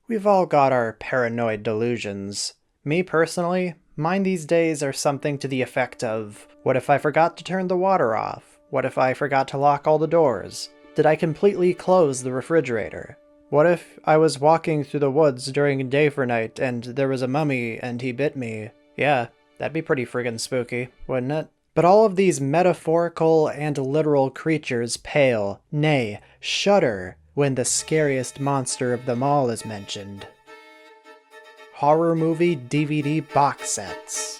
We've all got our paranoid delusions. Me personally, mine these days are something to the effect of, what if I forgot to turn the water off? What if I forgot to lock all the doors? Did I completely close the refrigerator? What if I was walking through the woods during day for night and there was a mummy and he bit me? Yeah, that'd be pretty friggin' spooky, wouldn't it? But all of these metaphorical and literal creatures pale, nay, shudder, when the scariest monster of them all is mentioned. Horror movie DVD box sets.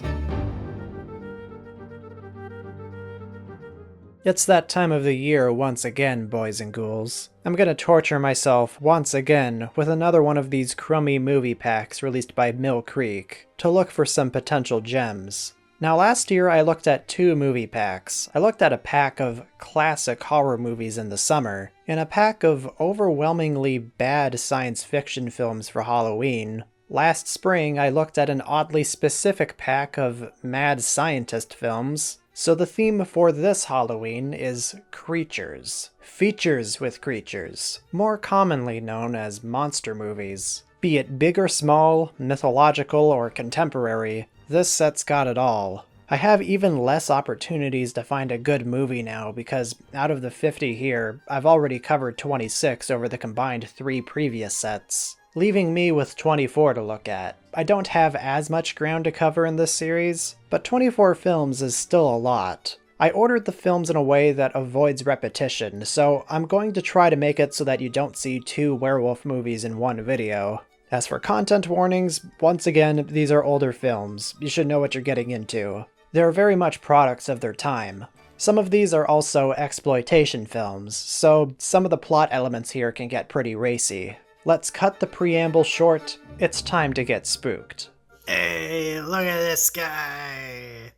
It's that time of the year once again, boys and ghouls. I'm gonna torture myself once again with another one of these crummy movie packs released by Mill Creek to look for some potential gems. Now last year I looked at two movie packs. I looked at a pack of classic horror movies in the summer, and a pack of overwhelmingly bad science fiction films for Halloween. Last spring I looked at an oddly specific pack of mad scientist films. So the theme for this Halloween is creatures. Features with creatures, more commonly known as monster movies. Be it big or small, mythological or contemporary, this set's got it all. I have even less opportunities to find a good movie now because out of the 50 here, I've already covered 26 over the combined 3 previous sets, leaving me with 24 to look at. I don't have as much ground to cover in this series, but 24 films is still a lot. I ordered the films in a way that avoids repetition, so I'm going to try to make it so that you don't see 2 werewolf movies in one video. As for content warnings, once again, these are older films. You should know what you're getting into. They're very much products of their time. Some of these are also exploitation films, so some of the plot elements here can get pretty racy. Let's cut the preamble short. It's time to get spooked. Hey, look at this guy!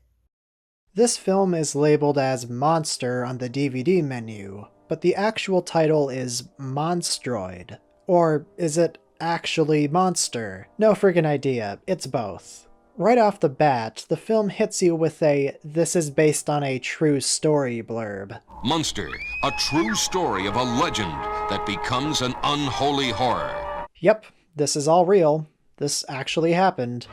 This film is labeled as Monster on the DVD menu, but the actual title is Monstroid. Or is it actually Monster? No friggin' idea, it's both. Right off the bat, the film hits you with a "this is based on a true story" blurb. Monster, a true story of a legend that becomes an unholy horror. Yep, this is all real. This actually happened.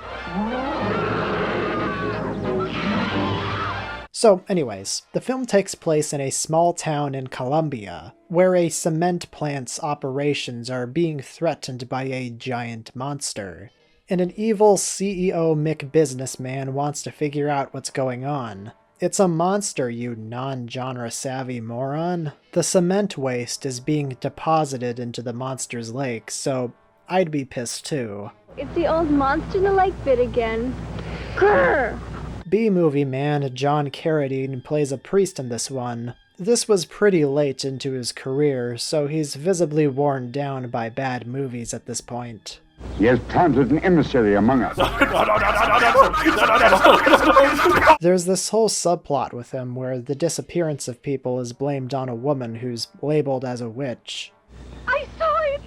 So anyways, the film takes place in a small town in Colombia, where a cement plant's operations are being threatened by a giant monster. And an evil CEO McBusinessman wants to figure out what's going on. It's a monster, you non-genre savvy moron. The cement waste is being deposited into the monster's lake, so I'd be pissed too. It's the old monster in the lake bit again. Grrr! B-movie man John Carradine plays a priest in this one. This was pretty late into his career, so he's visibly worn down by bad movies at this point. He has planted an emissary among us. There's this whole subplot with him where the disappearance of people is blamed on a woman who's labeled as a witch. I saw it!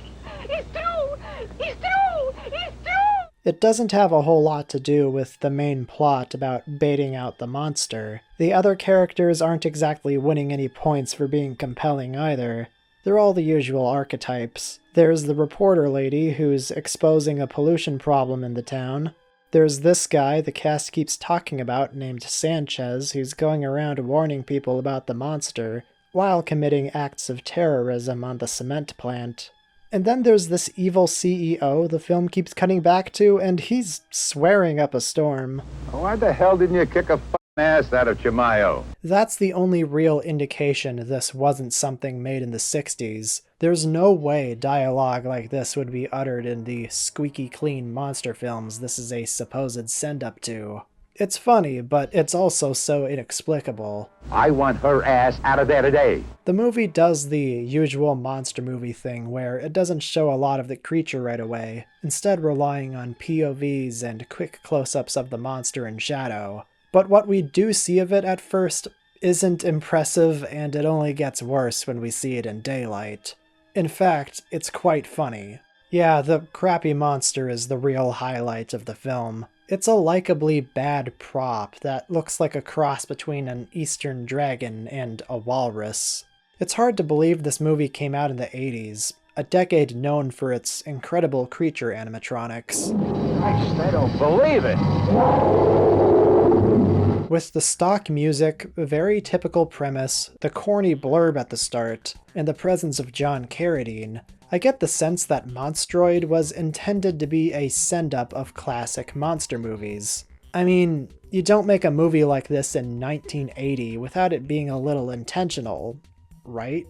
It's true! It's true! It's true! It doesn't have a whole lot to do with the main plot about baiting out the monster. The other characters aren't exactly winning any points for being compelling either. They're all the usual archetypes. There's the reporter lady who's exposing a pollution problem in the town. There's this guy the cast keeps talking about named Sanchez who's going around warning people about the monster while committing acts of terrorism on the cement plant. And then there's this evil CEO the film keeps cutting back to, and he's swearing up a storm. Why the hell didn't you kick a f***ing ass out of Chimayo? That's the only real indication this wasn't something made in the 60s. There's no way dialogue like this would be uttered in the squeaky clean monster films this is a supposed send-up to. It's funny, but it's also so inexplicable. I want her ass out of there today. The movie does the usual monster movie thing where it doesn't show a lot of the creature right away, instead relying on POVs and quick close-ups of the monster in shadow. But what we do see of it at first isn't impressive, and it only gets worse when we see it in daylight. In fact, it's quite funny. Yeah, the crappy monster is the real highlight of the film. It's a likably bad prop that looks like a cross between an Eastern dragon and a walrus. It's hard to believe this movie came out in the 80s. a decade known for its incredible creature animatronics. I don't believe it. With the stock music, a very typical premise, the corny blurb at the start, and the presence of John Carradine, I get the sense that Monstroid was intended to be a send-up of classic monster movies. I mean, you don't make a movie like this in 1980 without it being a little intentional, right?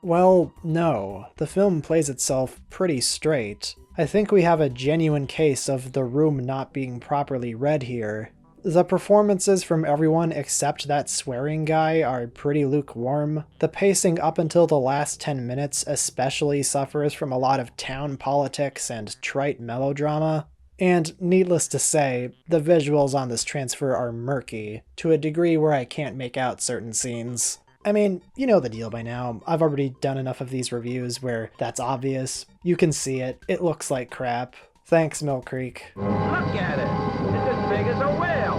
Well, no. The film plays itself pretty straight. I think we have a genuine case of the room not being properly read here. The performances from everyone except that swearing guy are pretty lukewarm. The pacing up until the last 10 minutes especially suffers from a lot of town politics and trite melodrama. And needless to say, the visuals on this transfer are murky, to a degree where I can't make out certain scenes. I mean, you know the deal by now. I've already done enough of these reviews where that's obvious. You can see it. It looks like crap. Thanks, Mill Creek. Look at it! It's as big as a whale!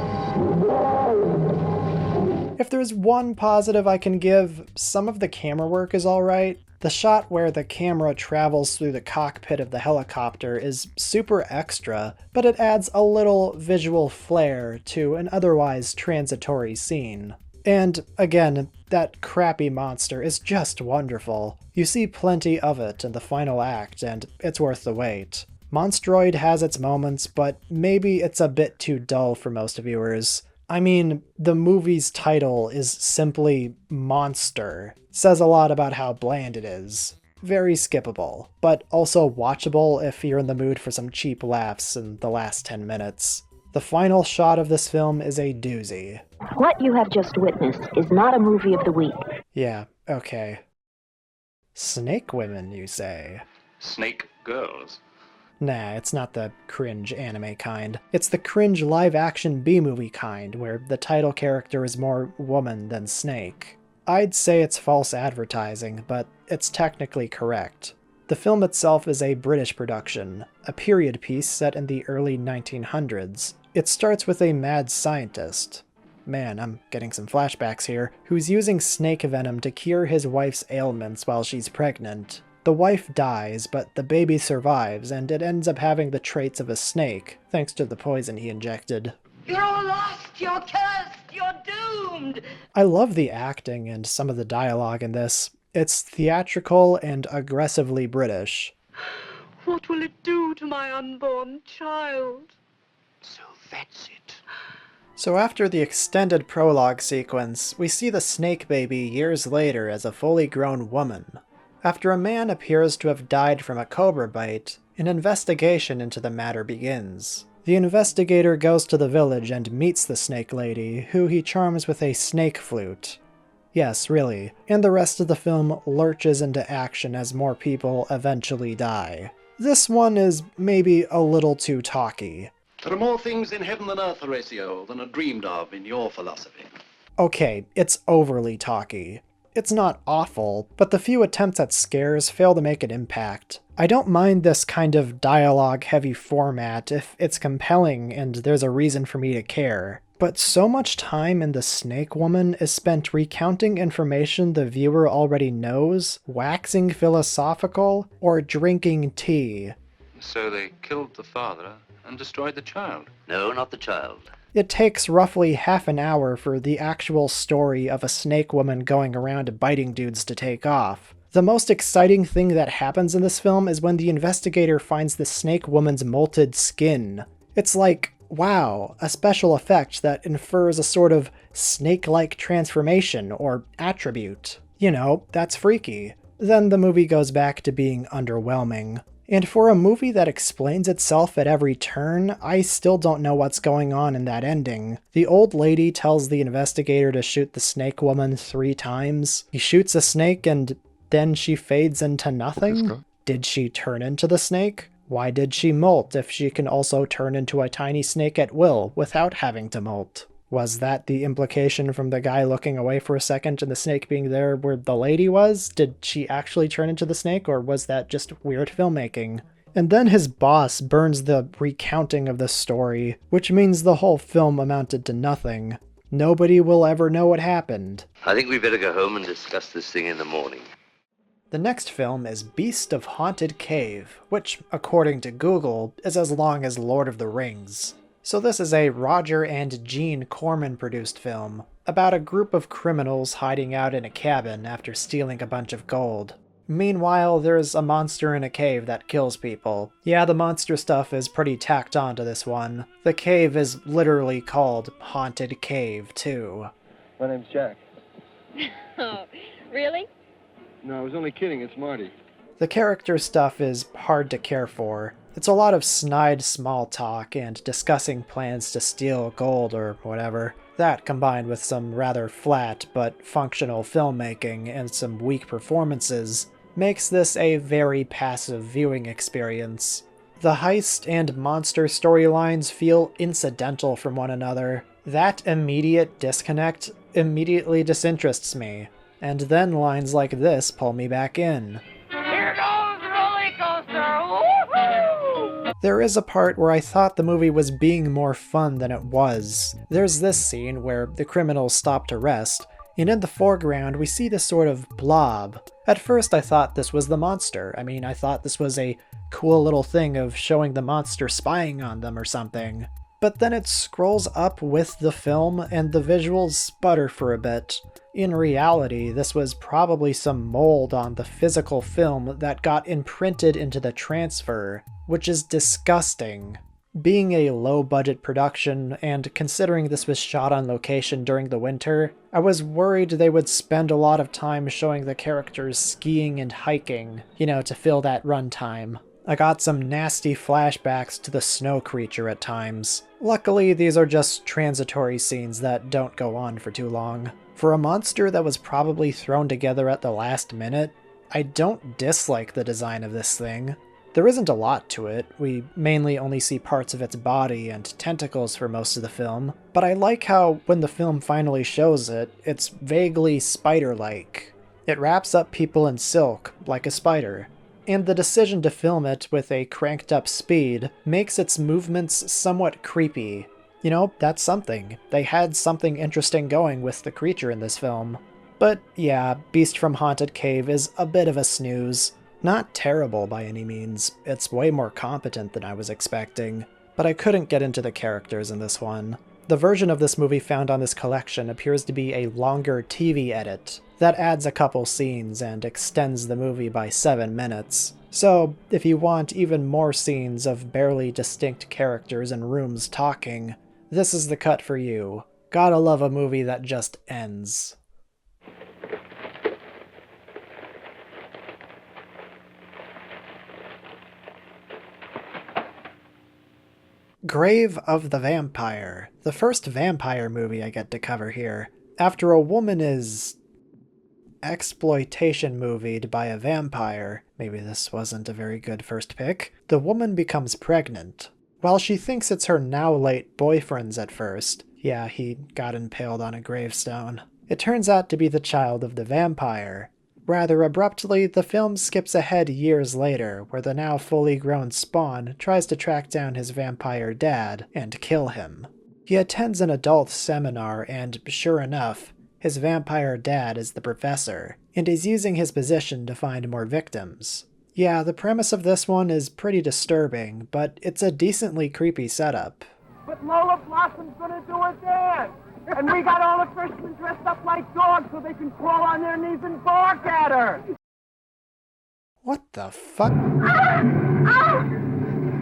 If there's one positive I can give, some of the camera work is alright. The shot where the camera travels through the cockpit of the helicopter is super extra, but it adds a little visual flair to an otherwise transitory scene. And again, that crappy monster is just wonderful. You see plenty of it in the final act, and it's worth the wait. Monstroid has its moments, but maybe it's a bit too dull for most viewers. I mean, the movie's title is simply Monster. Says a lot about how bland it is. Very skippable, but also watchable if you're in the mood for some cheap laughs in the last 10 minutes. The final shot of this film is a doozy. What you have just witnessed is not a movie of the week. Yeah, okay. Snake women, you say? Snake girls. Nah, it's not the cringe anime kind. It's the cringe live-action B-movie kind, where the title character is more woman than snake. I'd say it's false advertising, but it's technically correct. The film itself is a British production, a period piece set in the early 1900s. It starts with a mad scientist. Man, I'm getting some flashbacks here, who's using snake venom to cure his wife's ailments while she's pregnant. The wife dies, but the baby survives, and it ends up having the traits of a snake, thanks to the poison he injected. You're all lost. You're cursed. You're doomed. I love the acting and some of the dialogue in this. It's theatrical and aggressively British. What will it do to my unborn child? So that's it. So after the extended prologue sequence, we see the snake baby years later as a fully grown woman. After a man appears to have died from a cobra bite, an investigation into the matter begins. The investigator goes to the village and meets the snake lady, who he charms with a snake flute. Yes, really. And the rest of the film lurches into action as more people eventually die. This one is maybe a little too talky. There are more things in heaven than earth, Horatio, than are dreamed of in your philosophy. Okay, it's overly talky. It's not awful, but the few attempts at scares fail to make an impact. I don't mind this kind of dialogue-heavy format if it's compelling and there's a reason for me to care. But so much time in The Snake Woman is spent recounting information the viewer already knows, waxing philosophical, or drinking tea. So they killed the father and destroyed the child. No, not the child. It takes roughly half an hour for the actual story of a snake woman going around biting dudes to take off. The most exciting thing that happens in this film is when the investigator finds the snake woman's molted skin. It's like, wow, a special effect that infers a sort of snake-like transformation or attribute. You know, that's freaky. Then the movie goes back to being underwhelming. And for a movie that explains itself at every turn, I still don't know what's going on in that ending. The old lady tells the investigator to shoot the snake woman 3 times. He shoots a snake and then she fades into nothing? Did she turn into the snake? Why did she molt if she can also turn into a tiny snake at will without having to molt? Was that the implication from the guy looking away for a second and the snake being there where the lady was? Did she actually turn into the snake, or was that just weird filmmaking? And then his boss burns the recounting of the story, which means the whole film amounted to nothing. Nobody will ever know what happened. I think we better go home and discuss this thing in the morning. The next film is Beast of Haunted Cave, which, according to Google, is as long as Lord of the Rings. So this is a Roger and Gene Corman-produced film about a group of criminals hiding out in a cabin after stealing a bunch of gold. Meanwhile, there's a monster in a cave that kills people. Yeah, the monster stuff is pretty tacked on to this one. The cave is literally called Haunted Cave, too. My name's Jack. Oh, really? No, I was only kidding. It's Marty. The character stuff is hard to care for. It's a lot of snide small talk and discussing plans to steal gold or whatever. That, combined with some rather flat but functional filmmaking and some weak performances, makes this a very passive viewing experience. The heist and monster storylines feel incidental from one another. That immediate disconnect immediately disinterests me, and then lines like this pull me back in. Here goes the roller coaster! Woohoo! There is a part where I thought the movie was being more fun than it was. There's this scene where the criminals stop to rest, and in the foreground we see this sort of blob. At first I thought this was the monster. I thought this was a cool little thing of showing the monster spying on them or something. But then it scrolls up with the film and the visuals sputter for a bit. In reality, this was probably some mold on the physical film that got imprinted into the transfer, which is disgusting. Being a low-budget production, and considering this was shot on location during the winter, I was worried they would spend a lot of time showing the characters skiing and hiking, to fill that runtime. I got some nasty flashbacks to the snow creature at times. Luckily, these are just transitory scenes that don't go on for too long. For a monster that was probably thrown together at the last minute, I don't dislike the design of this thing. There isn't a lot to it. We mainly only see parts of its body and tentacles for most of the film, but I like how, when the film finally shows it, it's vaguely spider-like. It wraps up people in silk, like a spider. And the decision to film it with a cranked up speed makes its movements somewhat creepy. That's something. They had something interesting going with the creature in this film. But yeah, Beast from Haunted Cave is a bit of a snooze. Not terrible by any means, it's way more competent than I was expecting, but I couldn't get into the characters in this one. The version of this movie found on this collection appears to be a longer TV edit that adds a couple scenes and extends the movie by 7 minutes. So, if you want even more scenes of barely distinct characters in rooms talking, this is the cut for you. Gotta love a movie that just ends. Grave of the Vampire, the first vampire movie I get to cover here. After a woman is exploitation movied by a vampire, maybe this wasn't a very good first pick, the woman becomes pregnant. While she thinks it's her now-late boyfriend's at first, yeah, he got impaled on a gravestone, it turns out to be the child of the vampire. Rather abruptly, the film skips ahead years later, where the now fully grown Spawn tries to track down his vampire dad and kill him. He attends an adult seminar and, sure enough, his vampire dad is the professor, and is using his position to find more victims. Yeah, the premise of this one is pretty disturbing, but it's a decently creepy setup. But Lola Blossom's gonna do a dance! And we got all the freshmen dressed up like dogs so they can crawl on their knees and bark at her! What the fuck?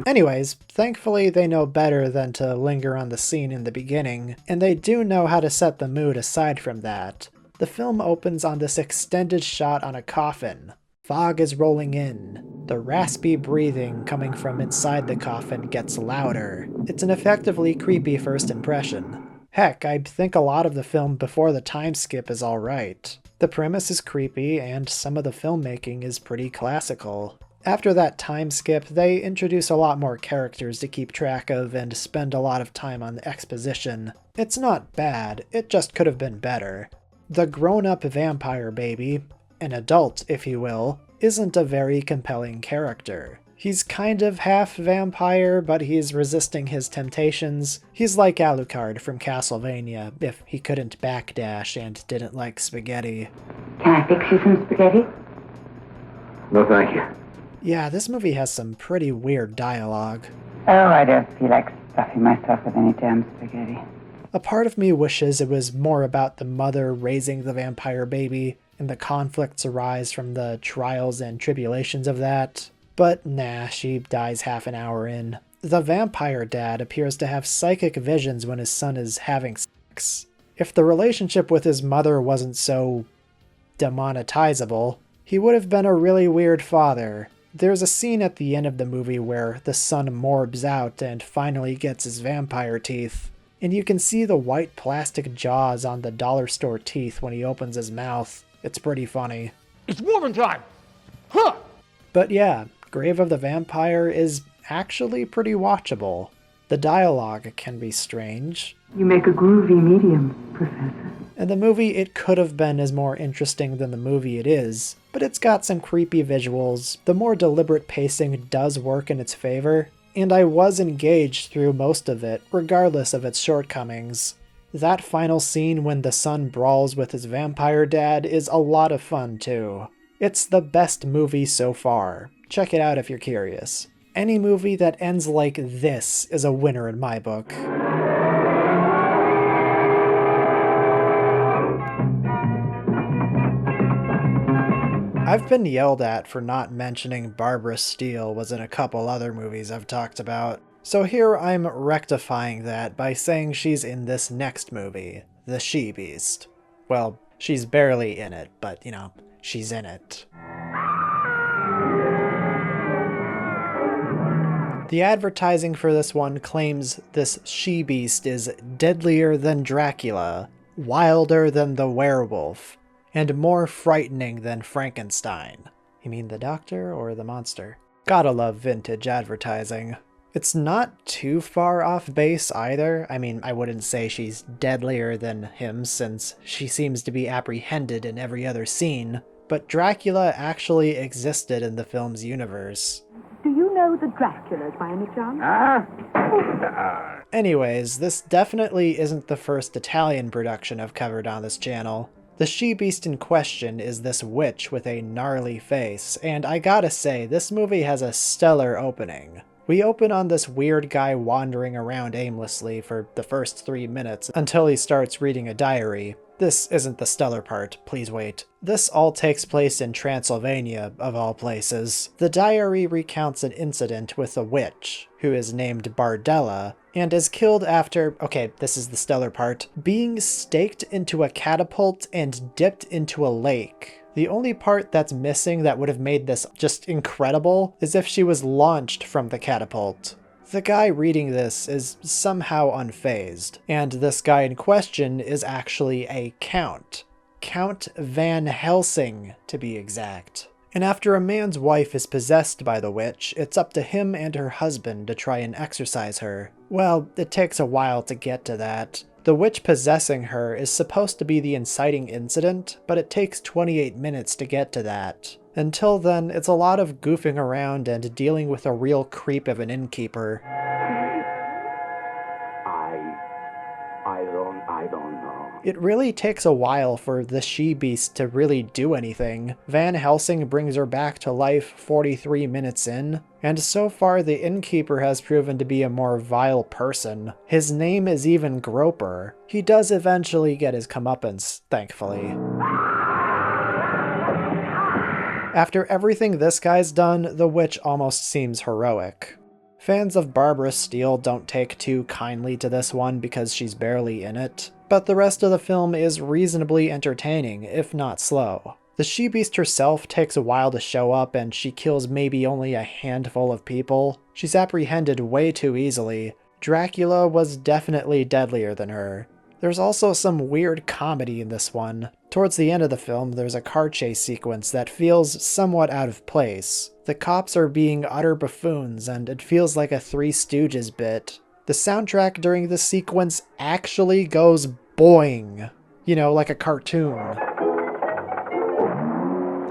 Anyways, thankfully they know better than to linger on the scene in the beginning, and they do know how to set the mood aside from that. The film opens on this extended shot on a coffin. Fog is rolling in. The raspy breathing coming from inside the coffin gets louder. It's an effectively creepy first impression. Heck, I think a lot of the film before the time skip is alright. The premise is creepy, and some of the filmmaking is pretty classical. After that time skip, they introduce a lot more characters to keep track of and spend a lot of time on the exposition. It's not bad, it just could have been better. The grown-up vampire baby, an adult if you will, isn't a very compelling character. He's kind of half vampire, but he's resisting his temptations. He's like Alucard from Castlevania, if he couldn't backdash and didn't like spaghetti. Can I fix you some spaghetti? No, thank you. Yeah, this movie has some pretty weird dialogue. Oh, I don't feel like stuffing myself with any damn spaghetti. A part of me wishes it was more about the mother raising the vampire baby and the conflicts arise from the trials and tribulations of that. But nah, she dies half an hour in. The vampire dad appears to have psychic visions when his son is having sex. If the relationship with his mother wasn't so demonetizable, he would have been a really weird father. There's a scene at the end of the movie where the son morbs out and finally gets his vampire teeth, and you can see the white plastic jaws on the dollar store teeth when he opens his mouth. It's pretty funny. It's woman time! Huh! But yeah, Grave of the Vampire is actually pretty watchable. The dialogue can be strange. You make a groovy medium, Professor. And the movie it could have been is more interesting than the movie it is, but it's got some creepy visuals. The more deliberate pacing does work in its favor, and I was engaged through most of it, regardless of its shortcomings. That final scene when the son brawls with his vampire dad is a lot of fun too. It's the best movie so far. Check it out if you're curious. Any movie that ends like this is a winner in my book. I've been yelled at for not mentioning Barbara Steele was in a couple other movies I've talked about, so here I'm rectifying that by saying she's in this next movie, The She-Beast. Well, she's barely in it, but, she's in it. The advertising for this one claims this she-beast is deadlier than Dracula, wilder than the werewolf, and more frightening than Frankenstein. You mean the doctor or the monster? Gotta love vintage advertising. It's not too far off base either. I mean, I wouldn't say she's deadlier than him since she seems to be apprehended in every other scene, but Dracula actually existed in the film's universe. Do you know the Draculas by any chance? Anyways, this definitely isn't the first Italian production I've covered on this channel. The she-beast in question is this witch with a gnarly face, and I gotta say, this movie has a stellar opening. We open on this weird guy wandering around aimlessly for the first 3 minutes until he starts reading a diary. This isn't the stellar part, please wait. This all takes place in Transylvania, of all places. The diary recounts an incident with a witch, who is named Bardella, and is killed after, okay, this is the stellar part, being staked into a catapult and dipped into a lake. The only part that's missing that would have made this just incredible is if she was launched from the catapult. The guy reading this is somehow unfazed, and this guy in question is actually a count. Count Van Helsing, to be exact. And after a man's wife is possessed by the witch, it's up to him and her husband to try and exorcise her. Well, it takes a while to get to that. The witch possessing her is supposed to be the inciting incident, but it takes 28 minutes to get to that. Until then, it's a lot of goofing around and dealing with a real creep of an innkeeper. I don't know. It really takes a while for the she-beast to really do anything. Van Helsing brings her back to life 43 minutes in, and so far the innkeeper has proven to be a more vile person. His name is even Groper. He does eventually get his comeuppance, thankfully. After everything this guy's done, the witch almost seems heroic. Fans of Barbara Steele don't take too kindly to this one because she's barely in it, but the rest of the film is reasonably entertaining, if not slow. The she-beast herself takes a while to show up and she kills maybe only a handful of people. She's apprehended way too easily. Dracula was definitely deadlier than her. There's also some weird comedy in this one. Towards the end of the film, there's a car chase sequence that feels somewhat out of place. The cops are being utter buffoons, and it feels like a Three Stooges bit. The soundtrack during this sequence actually goes boing. You know, like a cartoon.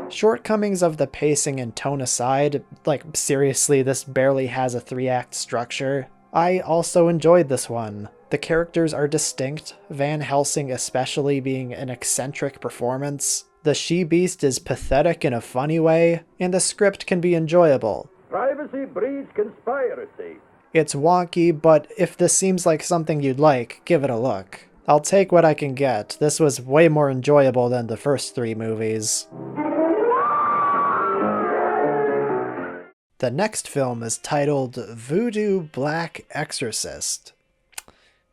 Shortcomings of the pacing and tone aside, like seriously, this barely has a 3-act structure. I also enjoyed this one. The characters are distinct, Van Helsing especially being an eccentric performance. The she-beast is pathetic in a funny way, and the script can be enjoyable. Privacy breeds conspiracy. It's wonky, but if this seems like something you'd like, give it a look. I'll take what I can get. This was way more enjoyable than the first 3 movies. The next film is titled Voodoo Black Exorcist.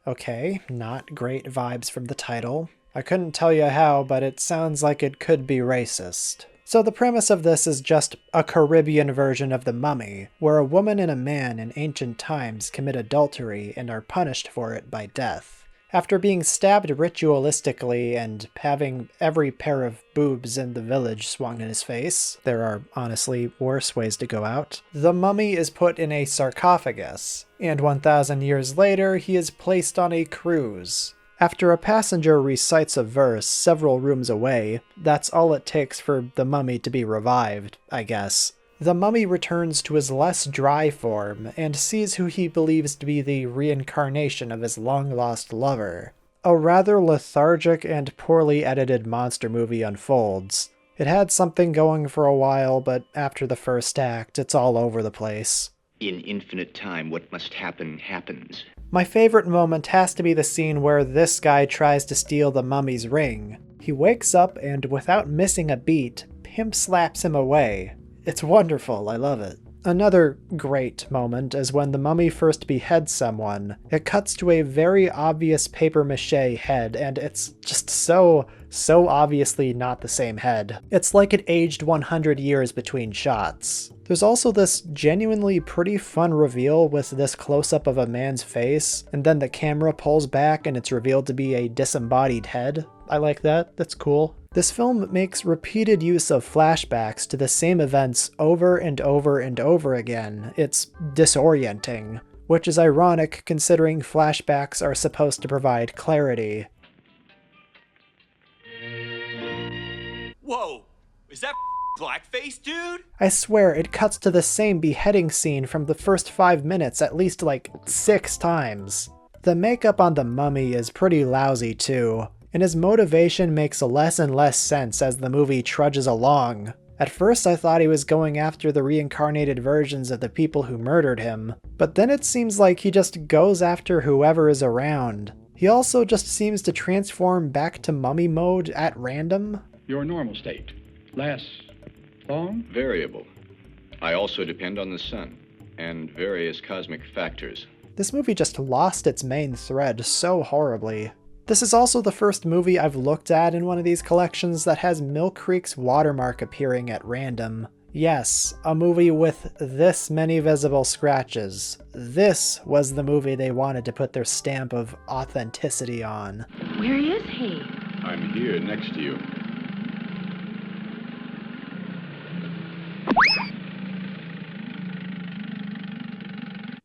Okay, not great vibes from the title. I couldn't tell you how, but it sounds like it could be racist. So the premise of this is just a Caribbean version of The Mummy, where a woman and a man in ancient times commit adultery and are punished for it by death. After being stabbed ritualistically and having every pair of boobs in the village swung in his face, there are honestly worse ways to go out, the mummy is put in a sarcophagus, and 1,000 years later he is placed on a cruise. After a passenger recites a verse several rooms away, that's all it takes for the mummy to be revived, I guess. The mummy returns to his less dry form and sees who he believes to be the reincarnation of his long-lost lover. A rather lethargic and poorly edited monster movie unfolds. It had something going for a while, but after the first act, it's all over the place. In infinite time, what must happen, happens. My favorite moment has to be the scene where this guy tries to steal the mummy's ring. He wakes up and, without missing a beat, pimp slaps him away. It's wonderful, I love it. Another great moment is when the mummy first beheads someone. It cuts to a very obvious papier-mâché head, and it's just so obviously not the same head. It's like it aged 100 years between shots. There's also this genuinely pretty fun reveal with this close-up of a man's face, and then the camera pulls back and it's revealed to be a disembodied head. I like that, that's cool. This film makes repeated use of flashbacks to the same events over and over and over again. It's disorienting, which is ironic considering flashbacks are supposed to provide clarity. Whoa, is that blackface, dude? I swear, it cuts to the same beheading scene from the first 5 minutes at least like 6 times. The makeup on the mummy is pretty lousy too, and his motivation makes less and less sense as the movie trudges along. At first I thought he was going after the reincarnated versions of the people who murdered him, but then it seems like he just goes after whoever is around. He also just seems to transform back to mummy mode at random. Your normal state lasts long? Variable. I also depend on the sun and various cosmic factors. This movie just lost its main thread so horribly. This is also the first movie I've looked at in one of these collections that has Mill Creek's watermark appearing at random. Yes, a movie with this many visible scratches. This was the movie they wanted to put their stamp of authenticity on. Where is he? I'm here next to you.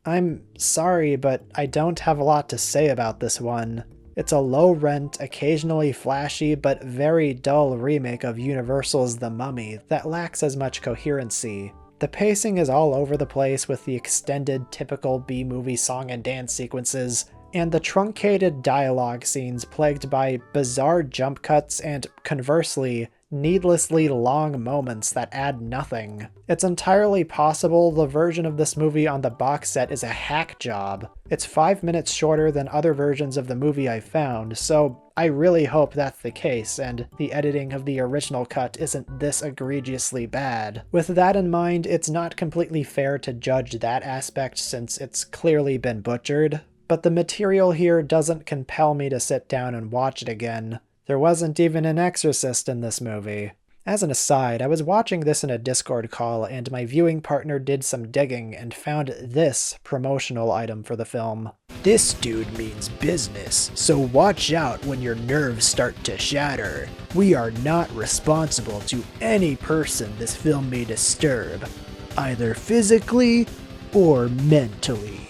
I'm sorry, but I don't have a lot to say about this one. It's a low-rent, occasionally flashy, but very dull remake of Universal's The Mummy that lacks as much coherency. The pacing is all over the place with the extended, typical B-movie song and dance sequences, and the truncated dialogue scenes plagued by bizarre jump cuts and, conversely, needlessly long moments that add nothing. It's entirely possible the version of this movie on the box set is a hack job. It's 5 minutes shorter than other versions of the movie I found, so I really hope that's the case and the editing of the original cut isn't this egregiously bad. With that in mind, it's not completely fair to judge that aspect since it's clearly been butchered, but the material here doesn't compel me to sit down and watch it again. There wasn't even an Exorcist in this movie. As an aside, I was watching this in a Discord call and my viewing partner did some digging and found this promotional item for the film. This dude means business, so watch out when your nerves start to shatter. We are not responsible to any person this film may disturb, either physically or mentally.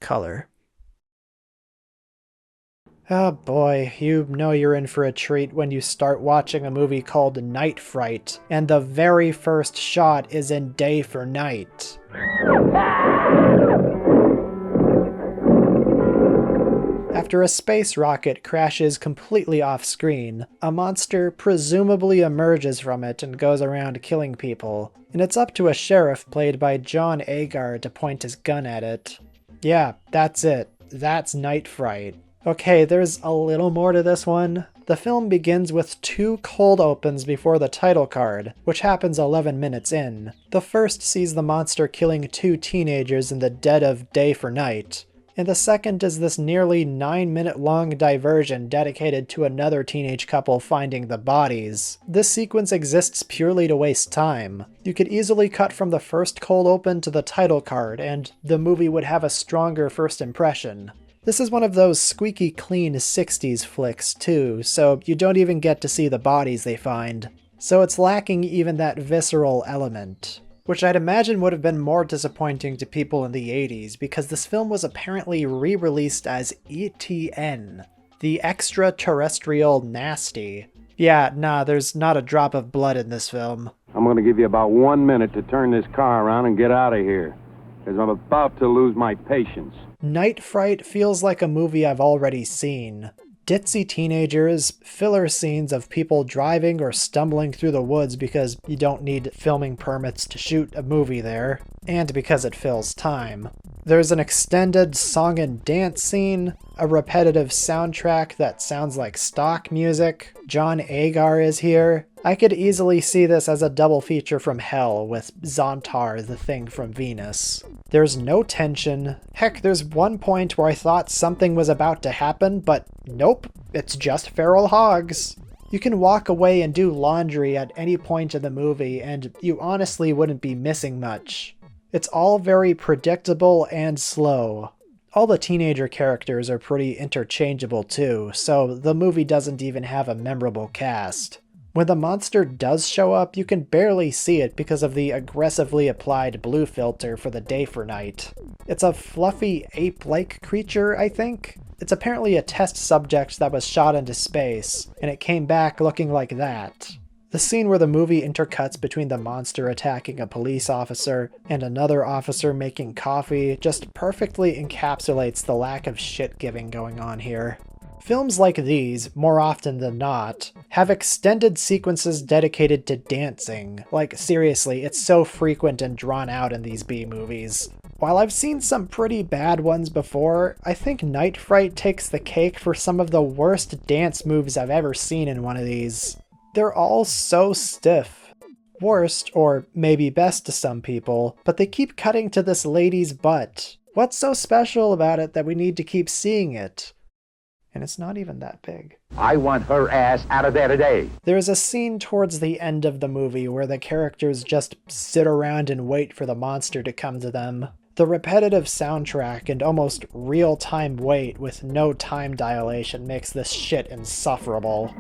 Color. Oh boy, you know you're in for a treat when you start watching a movie called Night Fright, and the very first shot is in day for night. After a space rocket crashes completely off-screen, a monster presumably emerges from it and goes around killing people, and it's up to a sheriff played by John Agar to point his gun at it. Yeah, that's it. That's Night Fright. Okay, there's a little more to this one. The film begins with 2 cold opens before the title card, which happens 11 minutes in. The first sees the monster killing 2 teenagers in the dead of day for night, and the second is this nearly 9-minute long diversion dedicated to another teenage couple finding the bodies. This sequence exists purely to waste time. You could easily cut from the first cold open to the title card, and the movie would have a stronger first impression. This is one of those squeaky clean 60s flicks too, so you don't even get to see the bodies they find. So it's lacking even that visceral element, which I'd imagine would have been more disappointing to people in the 80s because this film was apparently re-released as ETN, the Extraterrestrial Nasty. Yeah, nah, there's not a drop of blood in this film. I'm gonna give you about 1 minute to turn this car around and get out of here, because I'm about to lose my patience. Night Fright feels like a movie I've already seen. Ditzy teenagers, filler scenes of people driving or stumbling through the woods because you don't need filming permits to shoot a movie there, and because it fills time. There's an extended song and dance scene, a repetitive soundtrack that sounds like stock music, John Agar is here. I could easily see this as a double feature from hell with Zontar, the Thing from Venus. There's no tension. Heck, there's one point where I thought something was about to happen, but nope, it's just feral hogs. You can walk away and do laundry at any point in the movie, and you honestly wouldn't be missing much. It's all very predictable and slow. All the teenager characters are pretty interchangeable too, so the movie doesn't even have a memorable cast. When the monster does show up, you can barely see it because of the aggressively applied blue filter for the day for night. It's a fluffy ape-like creature, I think? It's apparently a test subject that was shot into space, and it came back looking like that. The scene where the movie intercuts between the monster attacking a police officer and another officer making coffee just perfectly encapsulates the lack of shit-giving going on here. Films like these, more often than not, have extended sequences dedicated to dancing. Like, seriously, it's so frequent and drawn out in these B-movies. While I've seen some pretty bad ones before, I think Night Fright takes the cake for some of the worst dance moves I've ever seen in one of these. They're all so stiff. Worst, or maybe best to some people, but they keep cutting to this lady's butt. What's so special about it that we need to keep seeing it? And it's not even that big. I want her ass out of there today. There's a scene towards the end of the movie where the characters just sit around and wait for the monster to come to them. The repetitive soundtrack and almost real-time wait with no time dilation makes this shit insufferable.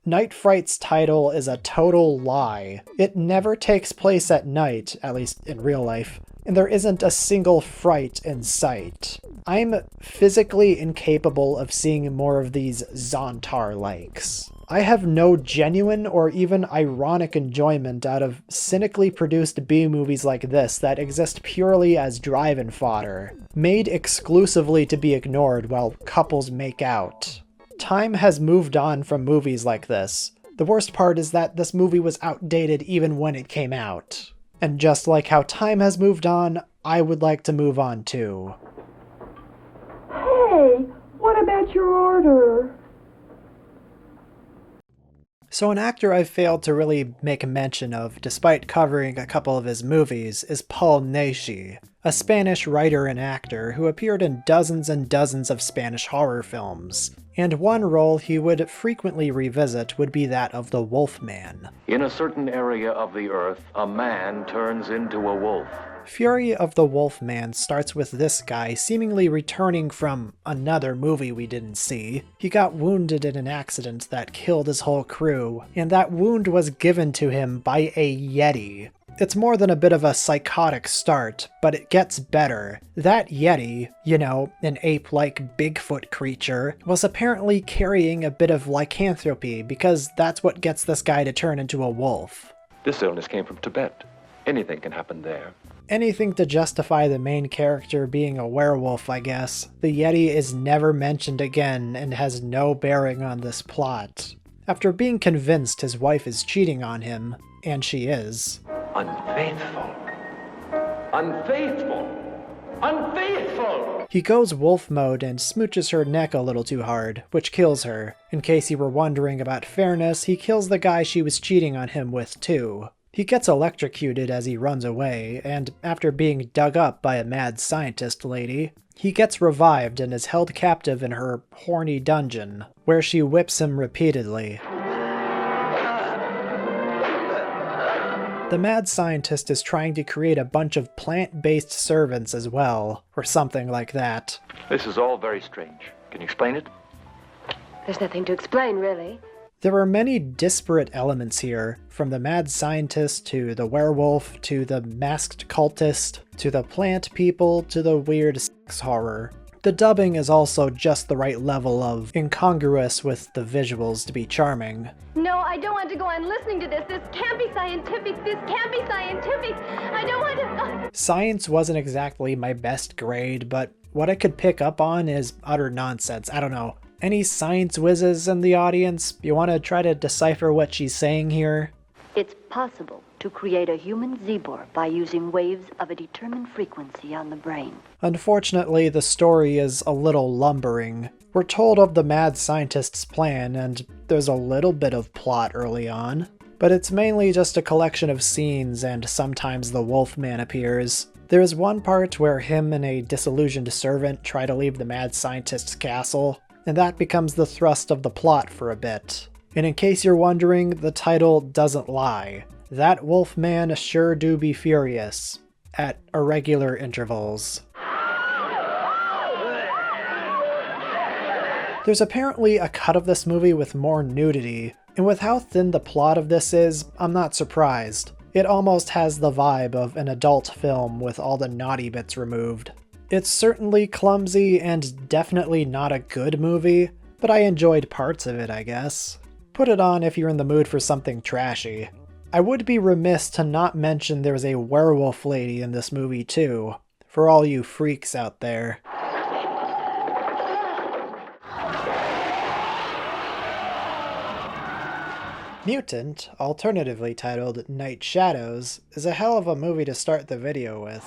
Night Fright's title is a total lie. It never takes place at night, at least in real life, and there isn't a single fright in sight. I'm physically incapable of seeing more of these Zontar-likes. I have no genuine or even ironic enjoyment out of cynically produced B-movies like this that exist purely as drive-in fodder, made exclusively to be ignored while couples make out. Time has moved on from movies like this. The worst part is that this movie was outdated even when it came out. And just like how time has moved on, I would like to move on too. Hey, what about your order? So an actor I've failed to really make mention of, despite covering a couple of his movies, is Paul Naschy, a Spanish writer and actor who appeared in dozens and dozens of Spanish horror films. And one role he would frequently revisit would be that of the Wolfman. In a certain area of the earth, a man turns into a wolf. Fury of the Wolfman starts with this guy seemingly returning from another movie we didn't see. He got wounded in an accident that killed his whole crew, and that wound was given to him by a Yeti. It's more than a bit of a psychotic start, but it gets better. That Yeti, you know, an ape-like Bigfoot creature, was apparently carrying a bit of lycanthropy because that's what gets this guy to turn into a wolf. This illness came from Tibet. Anything can happen there. Anything to justify the main character being a werewolf, I guess. The Yeti is never mentioned again and has no bearing on this plot. After being convinced his wife is cheating on him, and she is. Unfaithful. Unfaithful. Unfaithful! He goes wolf mode and smooches her neck a little too hard, which kills her. In case you were wondering about fairness, he kills the guy she was cheating on him with too. He gets electrocuted as he runs away, and after being dug up by a mad scientist lady, he gets revived and is held captive in her horny dungeon, where she whips him repeatedly. The mad scientist is trying to create a bunch of plant-based servants as well, or something like that. This is all very strange. Can you explain it? There's nothing to explain, really. There are many disparate elements here, from the mad scientist to the werewolf to the masked cultist to the plant people to the weird sex horror. The dubbing is also just the right level of incongruous with the visuals to be charming. No, I don't want to go on listening to this. This can't be scientific. This can't be scientific. I don't want to... Science wasn't exactly my best grade, but what I could pick up on is utter nonsense. I don't know. Any science whizzes in the audience? You want to try to decipher what she's saying here? It's possible to create a human Zebor by using waves of a determined frequency on the brain. Unfortunately, the story is a little lumbering. We're told of the mad scientist's plan, and there's a little bit of plot early on, but it's mainly just a collection of scenes, and sometimes the Wolfman appears. There's one part where him and a disillusioned servant try to leave the mad scientist's castle, and that becomes the thrust of the plot for a bit. And in case you're wondering, the title doesn't lie. That Wolfman sure do be furious, at irregular intervals. There's apparently a cut of this movie with more nudity, and with how thin the plot of this is, I'm not surprised. It almost has the vibe of an adult film with all the naughty bits removed. It's certainly clumsy and definitely not a good movie, but I enjoyed parts of it, I guess. Put it on if you're in the mood for something trashy. I would be remiss to not mention there's a werewolf lady in this movie too, for all you freaks out there. Mutant, alternatively titled Night Shadows, is a hell of a movie to start the video with.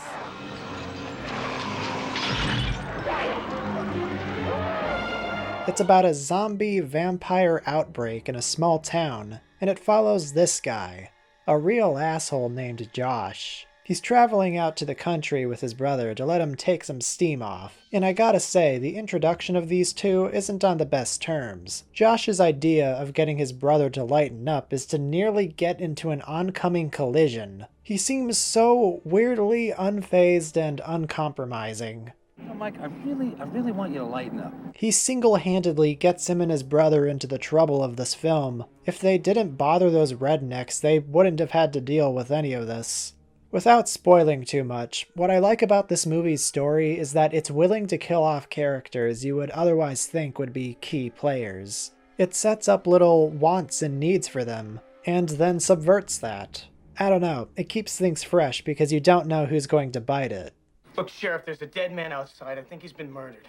It's about a zombie vampire outbreak in a small town, and it follows this guy, a real asshole named Josh. He's traveling out to the country with his brother to let him take some steam off, and I gotta say, the introduction of these two isn't on the best terms. Josh's idea of getting his brother to lighten up is to nearly get into an oncoming collision. He seems so weirdly unfazed and uncompromising. Oh, Mike, I really want you to lighten up. He single-handedly gets him and his brother into the trouble of this film. If they didn't bother those rednecks, they wouldn't have had to deal with any of this. Without spoiling too much, what I like about this movie's story is that it's willing to kill off characters you would otherwise think would be key players. It sets up little wants and needs for them, and then subverts that. I don't know, it keeps things fresh because you don't know who's going to bite it. Look, Sheriff, there's a dead man outside. I think he's been murdered.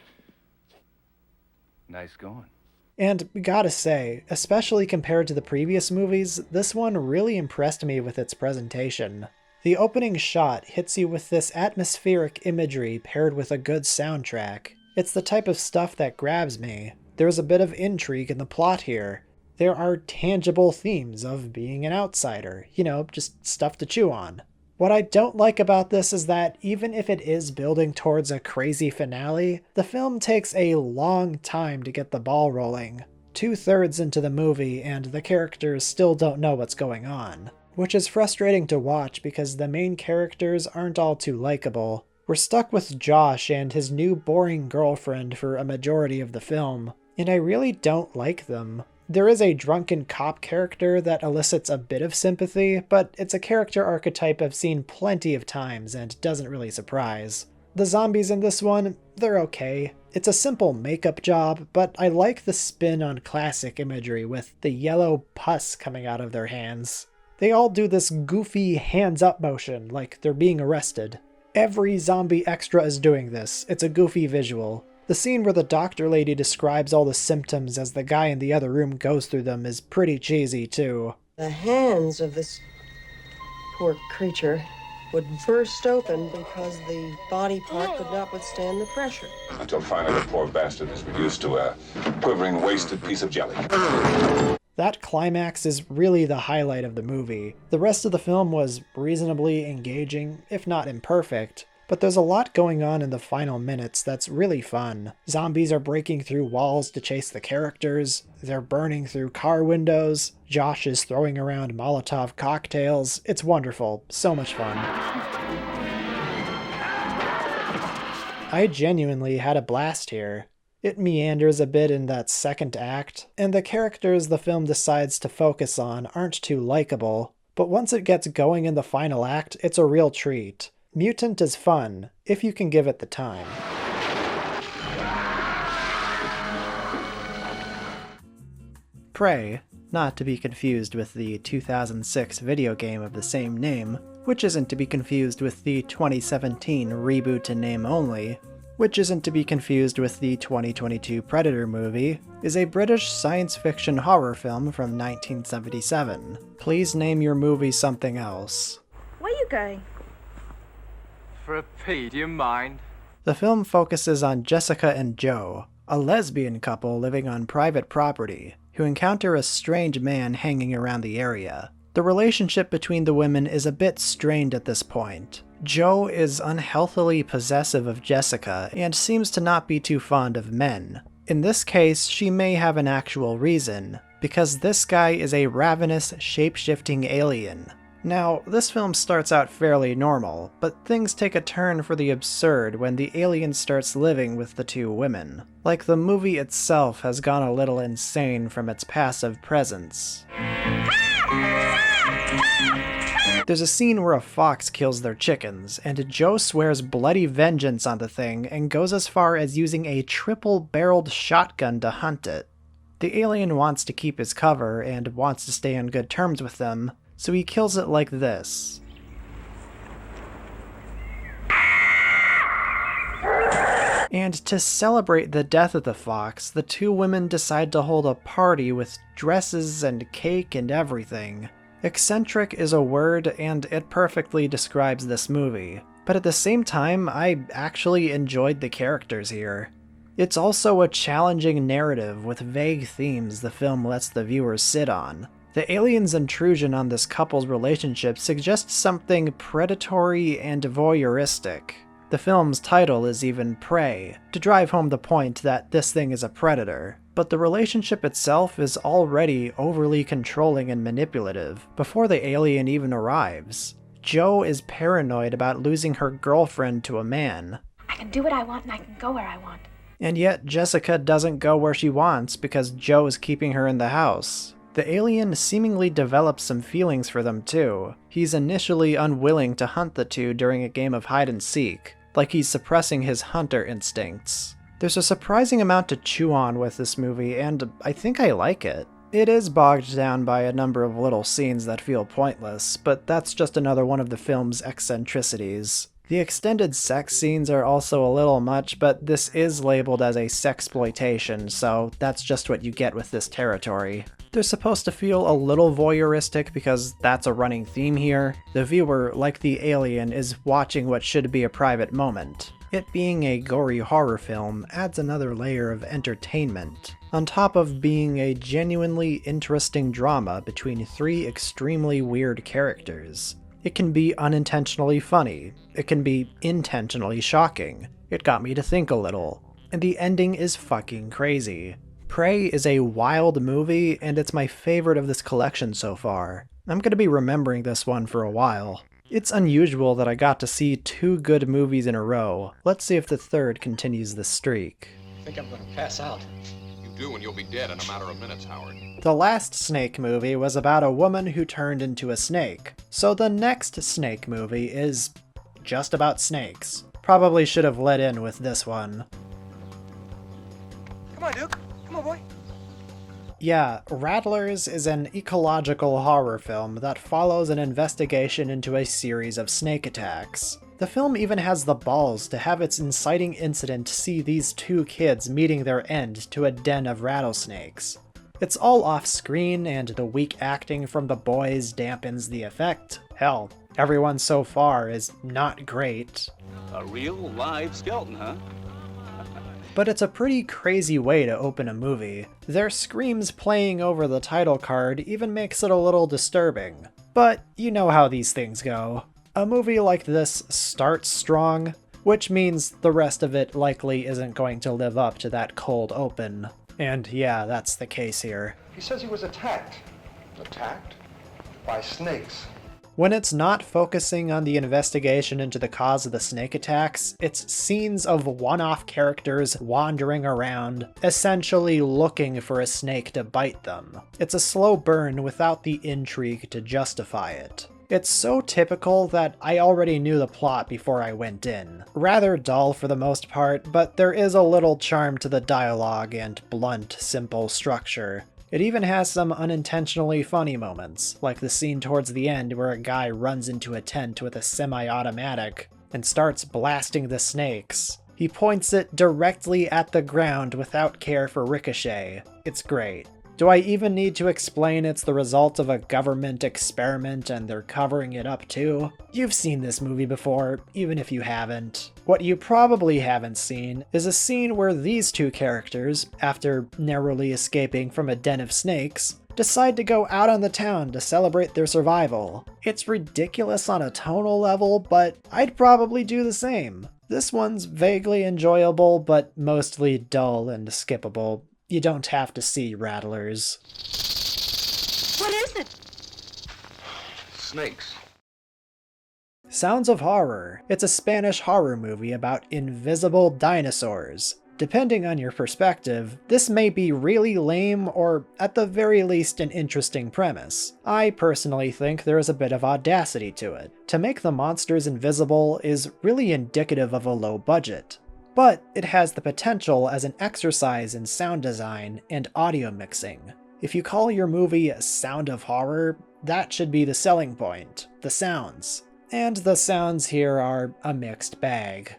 Nice going. And gotta say, especially compared to the previous movies, this one really impressed me with its presentation. The opening shot hits you with this atmospheric imagery paired with a good soundtrack. It's the type of stuff that grabs me. There's a bit of intrigue in the plot here. There are tangible themes of being an outsider, just stuff to chew on. What I don't like about this is that even if it is building towards a crazy finale, the film takes a long time to get the ball rolling. 2/3 into the movie and the characters still don't know what's going on. Which is frustrating to watch because the main characters aren't all too likable. We're stuck with Josh and his new boring girlfriend for a majority of the film, and I really don't like them. There is a drunken cop character that elicits a bit of sympathy, but it's a character archetype I've seen plenty of times and doesn't really surprise. The zombies in this one, they're okay. It's a simple makeup job, but I like the spin on classic imagery with the yellow pus coming out of their hands. They all do this goofy hands-up motion, like they're being arrested. Every zombie extra is doing this. It's a goofy visual. The scene where the doctor lady describes all the symptoms as the guy in the other room goes through them is pretty cheesy, too. The hands of this poor creature would burst open because the body part could not withstand the pressure. Until finally the poor bastard is reduced to a quivering, wasted piece of jelly. That climax is really the highlight of the movie. The rest of the film was reasonably engaging, if not imperfect, but there's a lot going on in the final minutes that's really fun. Zombies are breaking through walls to chase the characters, they're burning through car windows, Josh is throwing around Molotov cocktails. It's wonderful, so much fun. I genuinely had a blast here. It meanders a bit in that second act, and the characters the film decides to focus on aren't too likable, but once it gets going in the final act, it's a real treat. Mutant is fun, if you can give it the time. Prey, not to be confused with the 2006 video game of the same name, which isn't to be confused with the 2017 reboot in name only, which isn't to be confused with the 2022 Predator movie, is a British science fiction horror film from 1977. Please name your movie something else. Where are you going? For a pee, do you mind? The film focuses on Jessica and Joe, a lesbian couple living on private property, who encounter a strange man hanging around the area. The relationship between the women is a bit strained at this point. Joe is unhealthily possessive of Jessica and seems to not be too fond of men. In this case, she may have an actual reason, because this guy is a ravenous, shape-shifting alien. Now, this film starts out fairly normal, but things take a turn for the absurd when the alien starts living with the two women. Like the movie itself has gone a little insane from its passive presence. There's a scene where a fox kills their chickens, and Joe swears bloody vengeance on the thing and goes as far as using a triple-barreled shotgun to hunt it. The alien wants to keep his cover and wants to stay on good terms with them, so he kills it like this. And to celebrate the death of the fox, the two women decide to hold a party with dresses and cake and everything. Eccentric is a word, and it perfectly describes this movie. But at the same time, I actually enjoyed the characters here. It's also a challenging narrative with vague themes the film lets the viewer sit on. The alien's intrusion on this couple's relationship suggests something predatory and voyeuristic. The film's title is even Prey, to drive home the point that this thing is a predator. But the relationship itself is already overly controlling and manipulative before the alien even arrives. Joe is paranoid about losing her girlfriend to a man. I can do what I want and I can go where I want. And yet Jessica doesn't go where she wants because Joe is keeping her in the house. The alien seemingly develops some feelings for them too. He's initially unwilling to hunt the two during a game of hide and seek, like he's suppressing his hunter instincts. There's a surprising amount to chew on with this movie, and I think I like it. It is bogged down by a number of little scenes that feel pointless, but that's just another one of the film's eccentricities. The extended sex scenes are also a little much, but this is labeled as a sexploitation, so that's just what you get with this territory. They're supposed to feel a little voyeuristic because that's a running theme here. The viewer, like the alien, is watching what should be a private moment. It being a gory horror film adds another layer of entertainment, on top of being a genuinely interesting drama between three extremely weird characters. It can be unintentionally funny, it can be intentionally shocking, it got me to think a little, and the ending is fucking crazy. Prey is a wild movie, and it's my favorite of this collection so far. I'm gonna be remembering this one for a while. It's unusual that I got to see two good movies in a row. Let's see if the third continues this streak. I think I'm gonna pass out. You do and you'll be dead in a matter of minutes, Howard. The last Snake movie was about a woman who turned into a snake, so the next Snake movie is just about snakes. Probably should have let in with this one. Come on, Duke. Come on, boy. Yeah, Rattlers is an ecological horror film that follows an investigation into a series of snake attacks. The film even has the balls to have its inciting incident see these two kids meeting their end to a den of rattlesnakes. It's all off-screen, and the weak acting from the boys dampens the effect. Hell, everyone so far is not great. A real live skeleton, huh? But it's a pretty crazy way to open a movie. Their screams playing over the title card even makes it a little disturbing. But you know how these things go. A movie like this starts strong, which means the rest of it likely isn't going to live up to that cold open. And yeah, that's the case here. He says he was attacked. Attacked? By snakes. When it's not focusing on the investigation into the cause of the snake attacks, it's scenes of one-off characters wandering around, essentially looking for a snake to bite them. It's a slow burn without the intrigue to justify it. It's so typical that I already knew the plot before I went in. Rather dull for the most part, but there is a little charm to the dialogue and blunt, simple structure. It even has some unintentionally funny moments, like the scene towards the end where a guy runs into a tent with a semi-automatic and starts blasting the snakes. He points it directly at the ground without care for ricochet. It's great. Do I even need to explain it's the result of a government experiment and they're covering it up too? You've seen this movie before, even if you haven't. What you probably haven't seen is a scene where these two characters, after narrowly escaping from a den of snakes, decide to go out on the town to celebrate their survival. It's ridiculous on a tonal level, but I'd probably do the same. This one's vaguely enjoyable, but mostly dull and skippable. You don't have to see Rattlers. What is it? Snakes. Sounds of Horror. It's a Spanish horror movie about invisible dinosaurs. Depending on your perspective, this may be really lame or, at the very least, an interesting premise. I personally think there is a bit of audacity to it. To make the monsters invisible is really indicative of a low budget. But it has the potential as an exercise in sound design and audio mixing. If you call your movie Sound of Horror, that should be the selling point, the sounds. And the sounds here are a mixed bag.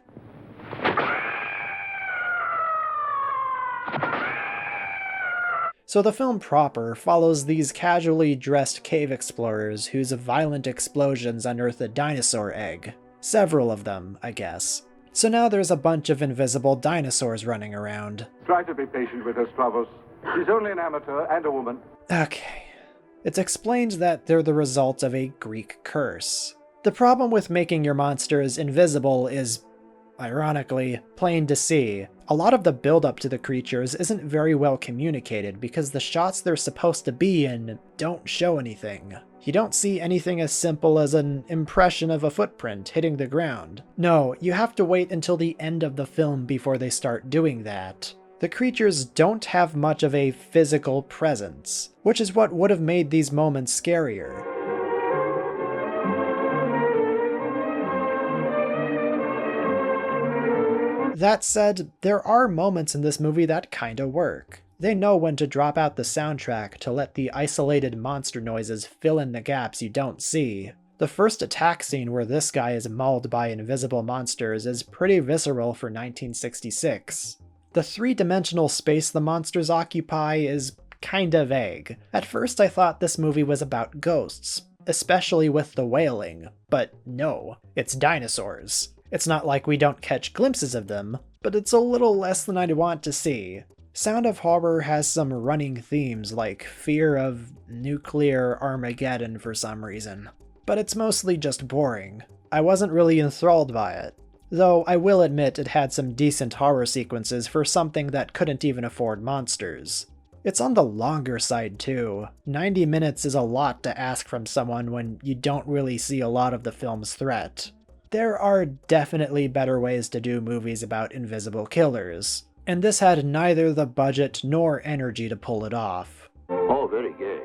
So the film proper follows these casually dressed cave explorers whose violent explosions unearth a dinosaur egg. Several of them, I guess. So now there's a bunch of invisible dinosaurs running around. Try to be patient with us, Travers. She's only an amateur and a woman. Okay. It's explained that they're the result of a Greek curse. The problem with making your monsters invisible is, ironically, plain to see. A lot of the build-up to the creatures isn't very well communicated because the shots they're supposed to be in don't show anything. You don't see anything as simple as an impression of a footprint hitting the ground. No, you have to wait until the end of the film before they start doing that. The creatures don't have much of a physical presence, which is what would have made these moments scarier. That said, there are moments in this movie that kinda work. They know when to drop out the soundtrack to let the isolated monster noises fill in the gaps you don't see. The first attack scene where this guy is mauled by invisible monsters is pretty visceral for 1966. The three-dimensional space the monsters occupy is kinda vague. At first I thought this movie was about ghosts, especially with the wailing, but no, it's dinosaurs. It's not like we don't catch glimpses of them, but it's a little less than I'd want to see. Sound of Horror has some running themes like fear of nuclear Armageddon for some reason, but it's mostly just boring. I wasn't really enthralled by it, though I will admit it had some decent horror sequences for something that couldn't even afford monsters. It's on the longer side too. 90 minutes is a lot to ask from someone when you don't really see a lot of the film's threat. There are definitely better ways to do movies about invisible killers, and this had neither the budget nor energy to pull it off. Oh, very gay.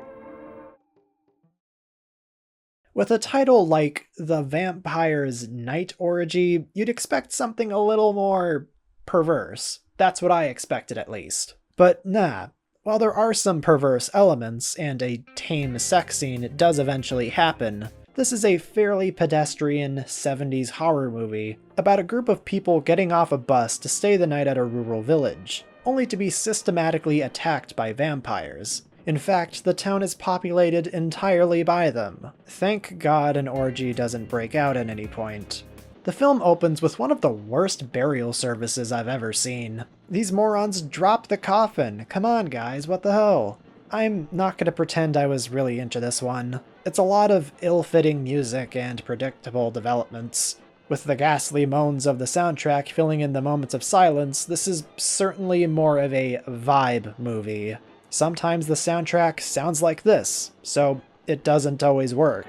With a title like The Vampire's Night Orgy, you'd expect something a little more perverse. That's what I expected at least. But nah, While there are some perverse elements, and a tame sex scene does eventually happen, this is a fairly pedestrian 70s horror movie about a group of people getting off a bus to stay the night at a rural village, only to be systematically attacked by vampires. In fact, the town is populated entirely by them. Thank God an orgy doesn't break out at any point. The film opens with one of the worst burial services I've ever seen. These morons drop the coffin. Come on guys, what the hell? I'm not gonna pretend I was really into this one. It's a lot of ill-fitting music and predictable developments. With the ghastly moans of the soundtrack filling in the moments of silence, this is certainly more of a vibe movie. Sometimes the soundtrack sounds like this, so it doesn't always work.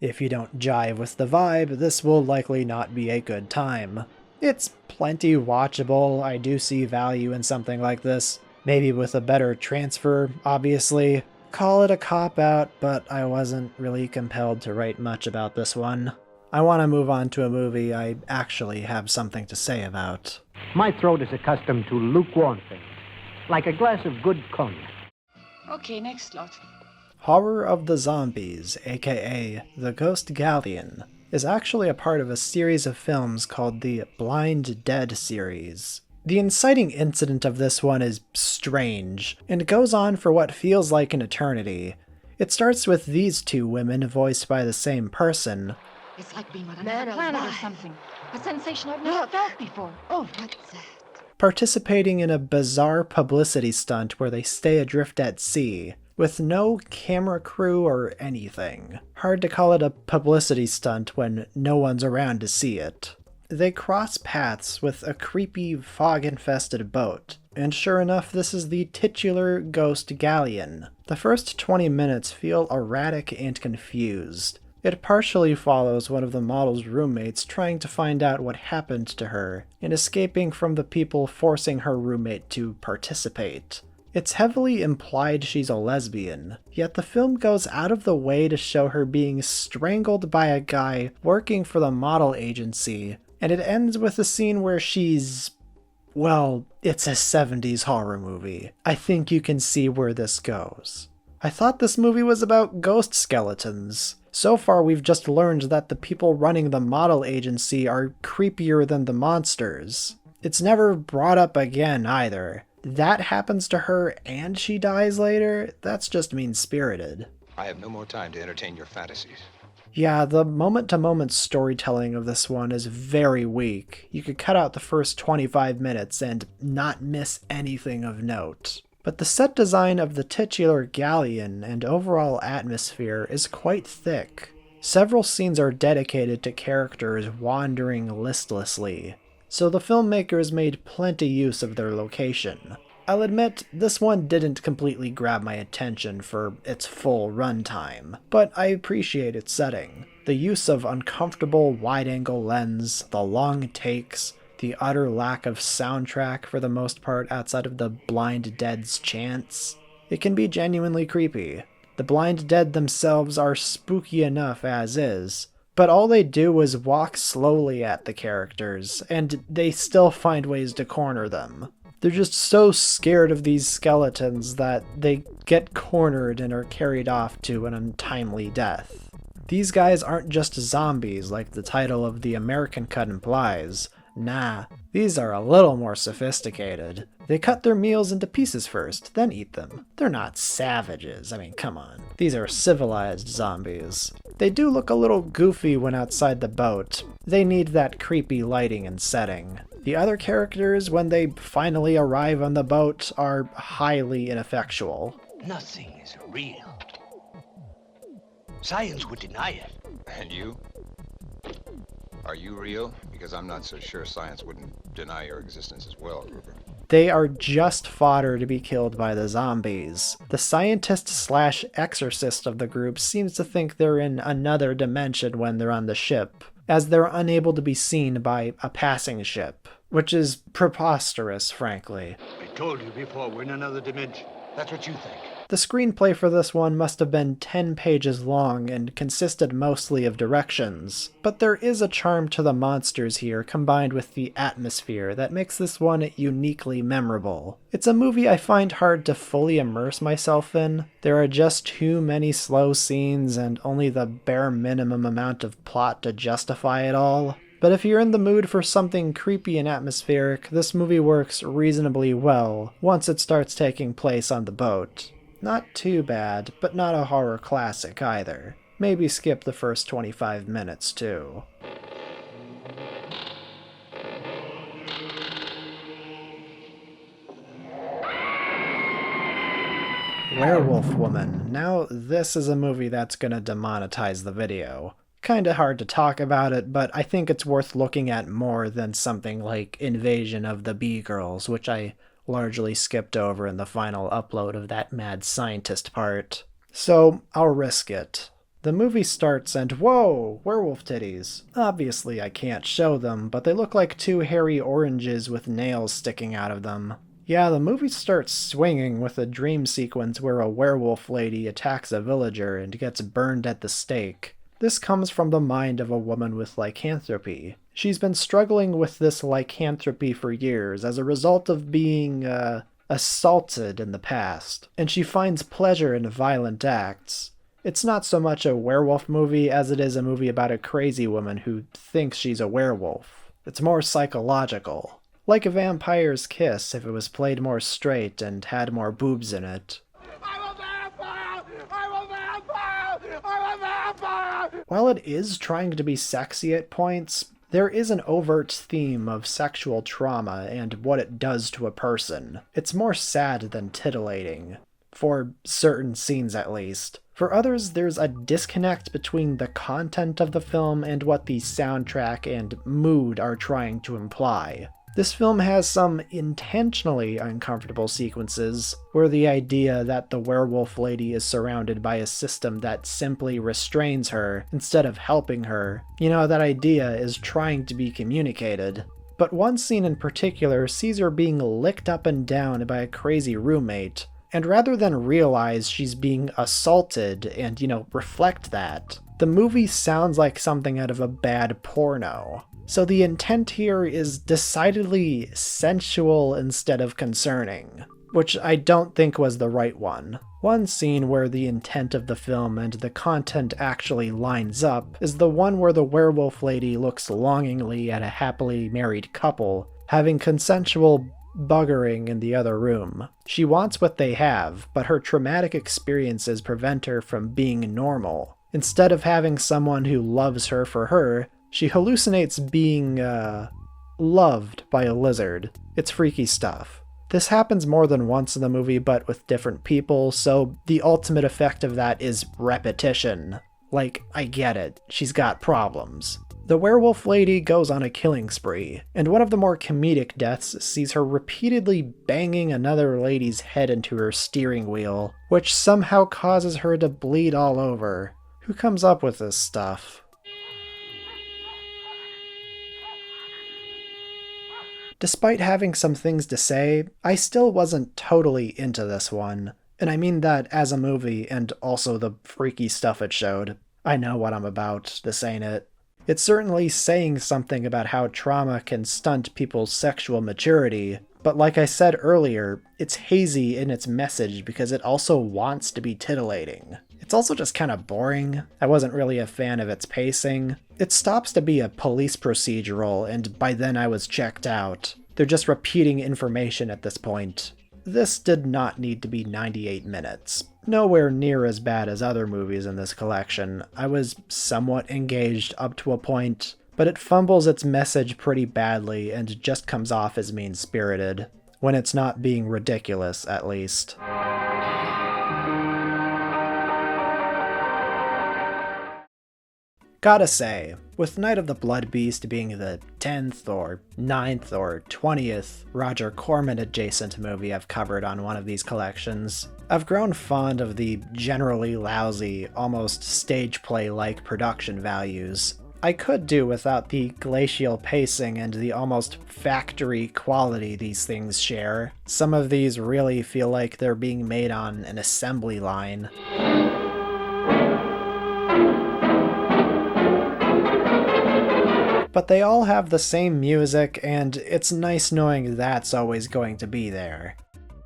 If you don't jive with the vibe, this will likely not be a good time. It's plenty watchable. I do see value in something like this. Maybe with a better transfer, obviously. Call it a cop-out, but I wasn't really compelled to write much about this one. I want to move on to a movie I actually have something to say about. My throat is accustomed to lukewarm things, like a glass of good cognac. Okay, next lot. Horror of the Zombies, aka The Ghost Galleon, is actually a part of a series of films called the Blind Dead series. The inciting incident of this one is strange, and goes on for what feels like an eternity. It starts with these two women voiced by the same person. It's like being on another planet or something. A sensation I've never felt before. Oh, what's that? Participating in a bizarre publicity stunt where they stay adrift at sea, with no camera crew or anything. Hard to call it a publicity stunt when no one's around to see it. They cross paths with a creepy, fog-infested boat, and sure enough, this is the titular Ghost Galleon. The first 20 minutes feel erratic and confused. It partially follows one of the model's roommates trying to find out what happened to her, and escaping from the people forcing her roommate to participate. It's heavily implied she's a lesbian, yet the film goes out of the way to show her being strangled by a guy working for the model agency, and it ends with a scene where she's... well, it's a 70s horror movie. I think you can see where this goes. I thought this movie was about ghost skeletons. So far we've just learned that the people running the model agency are creepier than the monsters. It's never brought up again either. That happens to her and she dies later? That's just mean-spirited. I have no more time to entertain your fantasies. Yeah, the moment-to-moment storytelling of this one is very weak. You could cut out the first 25 minutes and not miss anything of note. But the set design of the titular galleon and overall atmosphere is quite thick. Several scenes are dedicated to characters wandering listlessly, so the filmmakers made plenty use of their location. I'll admit, this one didn't completely grab my attention for its full runtime, but I appreciate its setting. The use of uncomfortable wide-angle lens, the long takes, the utter lack of soundtrack for the most part outside of the Blind Dead's chants. It can be genuinely creepy. The Blind Dead themselves are spooky enough as is, but all they do is walk slowly at the characters, and they still find ways to corner them. They're just so scared of these skeletons that they get cornered and are carried off to an untimely death. These guys aren't just zombies like the title of the American cut implies. Nah, these are a little more sophisticated. They cut their meals into pieces first, then eat them. They're not savages, I mean, come on. These are civilized zombies. They do look a little goofy when outside the boat. They need that creepy lighting and setting. The other characters, when they finally arrive on the boat, are highly ineffectual. Nothing is real. Science would deny it. And you? Are you real? Because I'm not so sure science wouldn't deny your existence as well, Gruber. They are just fodder to be killed by the zombies. The scientist/exorcist of the group seems to think they're in another dimension when they're on the ship, as they're unable to be seen by a passing ship, which is preposterous, frankly. I told you before, we're in another dimension. That's what you think. The screenplay for this one must have been 10 pages long and consisted mostly of directions, but there is a charm to the monsters here combined with the atmosphere that makes this one uniquely memorable. It's a movie I find hard to fully immerse myself in. There are just too many slow scenes and only the bare minimum amount of plot to justify it all. But if you're in the mood for something creepy and atmospheric, this movie works reasonably well once it starts taking place on the boat. Not too bad, but not a horror classic either. Maybe skip the first 25 minutes too. Werewolf Woman. Now this is a movie that's gonna demonetize the video. Kinda hard to talk about it, but I think it's worth looking at more than something like Invasion of the Bee-Girls, which I largely skipped over in the final upload of that mad scientist part. So I'll risk it. The movie starts and whoa, werewolf titties. Obviously I can't show them, but they look like two hairy oranges with nails sticking out of them. Yeah, the movie starts swinging with a dream sequence where a werewolf lady attacks a villager and gets burned at the stake. This comes from the mind of a woman with lycanthropy. She's been struggling with this lycanthropy for years as a result of being, assaulted in the past, and she finds pleasure in violent acts. It's not so much a werewolf movie as it is a movie about a crazy woman who thinks she's a werewolf. It's more psychological. Like A Vampire's Kiss if it was played more straight and had more boobs in it. While it is trying to be sexy at points, there is an overt theme of sexual trauma and what it does to a person. It's more sad than titillating. For certain scenes at least. For others, there's a disconnect between the content of the film and what the soundtrack and mood are trying to imply. This film has some intentionally uncomfortable sequences, where the idea that the werewolf lady is surrounded by a system that simply restrains her instead of helping her. You know, that idea is trying to be communicated. But one scene in particular sees her being licked up and down by a crazy roommate, and rather than realize she's being assaulted and, reflect that, the movie sounds like something out of a bad porno. So the intent here is decidedly sensual instead of concerning, which I don't think was the right one. One scene where the intent of the film and the content actually lines up is the one where the werewolf lady looks longingly at a happily married couple, having consensual buggering in the other room. She wants what they have, but her traumatic experiences prevent her from being normal. Instead of having someone who loves her for her, she hallucinates being, loved by a lizard. It's freaky stuff. This happens more than once in the movie, but with different people, so the ultimate effect of that is repetition. Like, I get it, she's got problems. The werewolf lady goes on a killing spree, and one of the more comedic deaths sees her repeatedly banging another lady's head into her steering wheel, which somehow causes her to bleed all over. Who comes up with this stuff? Despite having some things to say, I still wasn't totally into this one. And I mean that as a movie and also the freaky stuff it showed. I know what I'm about, this ain't it. It's certainly saying something about how trauma can stunt people's sexual maturity, but like I said earlier, it's hazy in its message because it also wants to be titillating. It's also just kind of boring. I wasn't really a fan of its pacing. It stops to be a police procedural, and by then I was checked out. They're just repeating information at this point. This did not need to be 98 minutes. Nowhere near as bad as other movies in this collection. I was somewhat engaged up to a point, but it fumbles its message pretty badly and just comes off as mean-spirited. When it's not being ridiculous, at least. Gotta say, with Night of the Blood Beast being the 10th or 9th or 20th Roger Corman adjacent movie I've covered on one of these collections, I've grown fond of the generally lousy, almost stage play-like production values. I could do without the glacial pacing and the almost factory quality these things share. Some of these really feel like they're being made on an assembly line. But they all have the same music, and it's nice knowing that's always going to be there.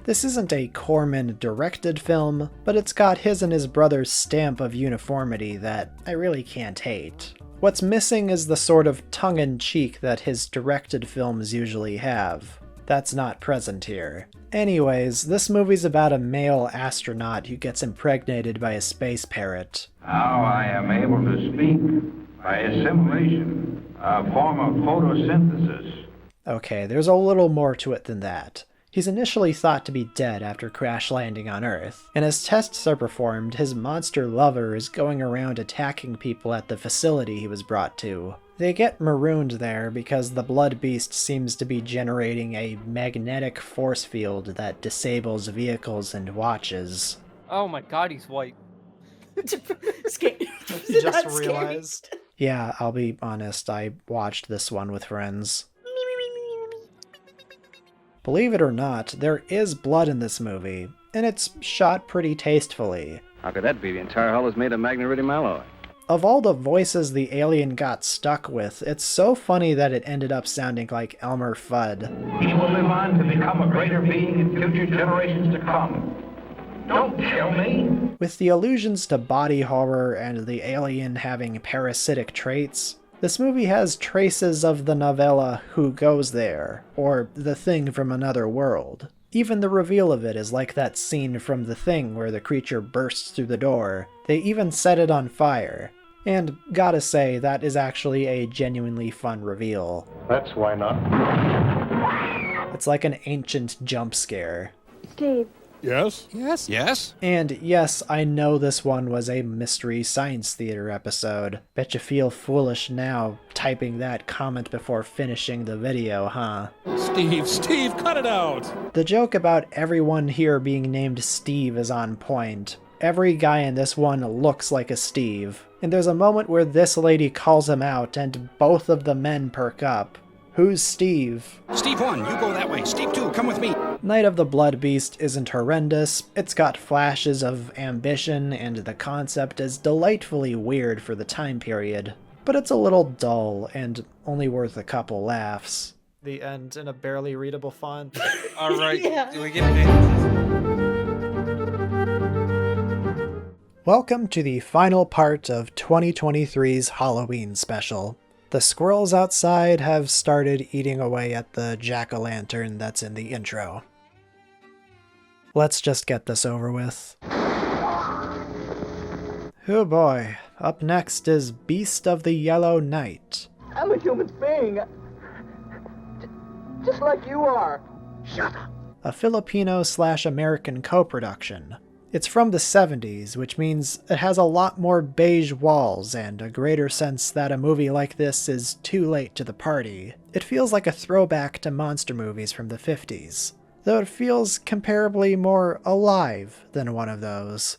This isn't a Corman-directed film, but it's got his and his brother's stamp of uniformity that I really can't hate. What's missing is the sort of tongue-in-cheek that his directed films usually have. That's not present here. Anyways, this movie's about a male astronaut who gets impregnated by a space parrot. Now I am able to speak by assimilation, a form of photosynthesis. Okay, there's a little more to it than that. He's initially thought to be dead after crash landing on Earth, and as tests are performed, his monster lover is going around attacking people at the facility he was brought to. They get marooned there because the blood beast seems to be generating a magnetic force field that disables vehicles and watches. Oh my god, he's white. You just realized? Yeah, I'll be honest, I watched this one with friends. Believe it or not, there is blood in this movie, and it's shot pretty tastefully. How could that be? The entire hull is made of magneridium alloy. Of all the voices the alien got stuck with, it's so funny that it ended up sounding like Elmer Fudd. He will live on to become a greater being in future generations to come. Don't kill me! With the allusions to body horror and the alien having parasitic traits, this movie has traces of the novella Who Goes There, or The Thing from Another World. Even the reveal of it is like that scene from The Thing where the creature bursts through the door. They even set it on fire. And gotta say, that is actually a genuinely fun reveal. That's why not. It's like an ancient jump scare. Steve. Yes? Yes? Yes? And yes, I know this one was a Mystery Science Theater episode. Bet you feel foolish now typing that comment before finishing the video, huh? Steve, cut it out! The joke about everyone here being named Steve is on point. Every guy in this one looks like a Steve. And there's a moment where this lady calls him out and both of the men perk up. Who's Steve? Steve 1, you go that way. Steve 2, come with me. Night of the Blood Beast isn't horrendous, it's got flashes of ambition, and the concept is delightfully weird for the time period. But it's a little dull, and only worth a couple laughs. The end in a barely readable font. Alright, Yeah. do we get it? Welcome to the final part of 2023's Halloween special. The squirrels outside have started eating away at the jack-o'-lantern that's in the intro. Let's just get this over with. Oh boy, up next is Beast of the Yellow Night. I'm a human being. Just like you are. Shut up. A Filipino/American co-production. It's from the 70s, which means it has a lot more beige walls and a greater sense that a movie like this is too late to the party. It feels like a throwback to monster movies from the 50s, though it feels comparably more alive than one of those.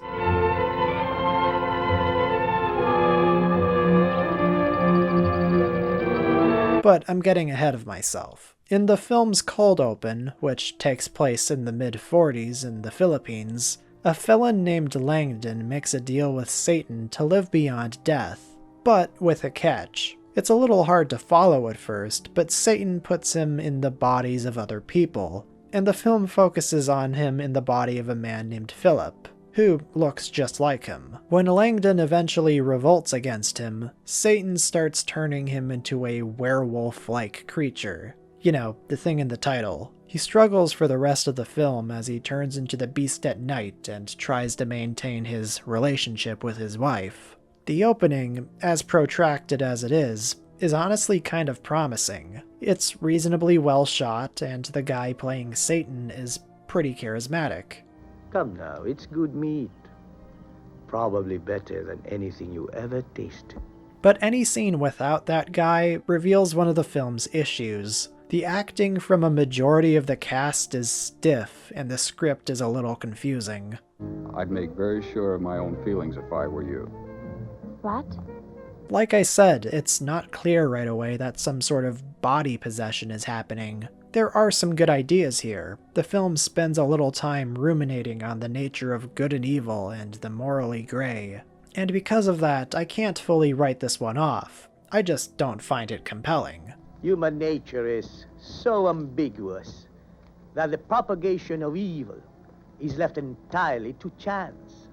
But I'm getting ahead of myself. In the film's cold open, which takes place in the mid-40s in the Philippines, a felon named Langdon makes a deal with Satan to live beyond death, but with a catch. It's a little hard to follow at first, but Satan puts him in the bodies of other people, and the film focuses on him in the body of a man named Philip, who looks just like him. When Langdon eventually revolts against him, Satan starts turning him into a werewolf-like creature. You know, the thing in the title. He struggles for the rest of the film as he turns into the beast at night and tries to maintain his relationship with his wife. The opening, as protracted as it is honestly kind of promising. It's reasonably well shot, and the guy playing Satan is pretty charismatic. Come now, it's good meat. Probably better than anything you ever tasted. But any scene without that guy reveals one of the film's issues. The acting from a majority of the cast is stiff, and the script is a little confusing. I'd make very sure of my own feelings if I were you. What? Like I said, it's not clear right away that some sort of body possession is happening. There are some good ideas here. The film spends a little time ruminating on the nature of good and evil and the morally gray. And because of that, I can't fully write this one off. I just don't find it compelling. Human nature is so ambiguous that the propagation of evil is left entirely to chance.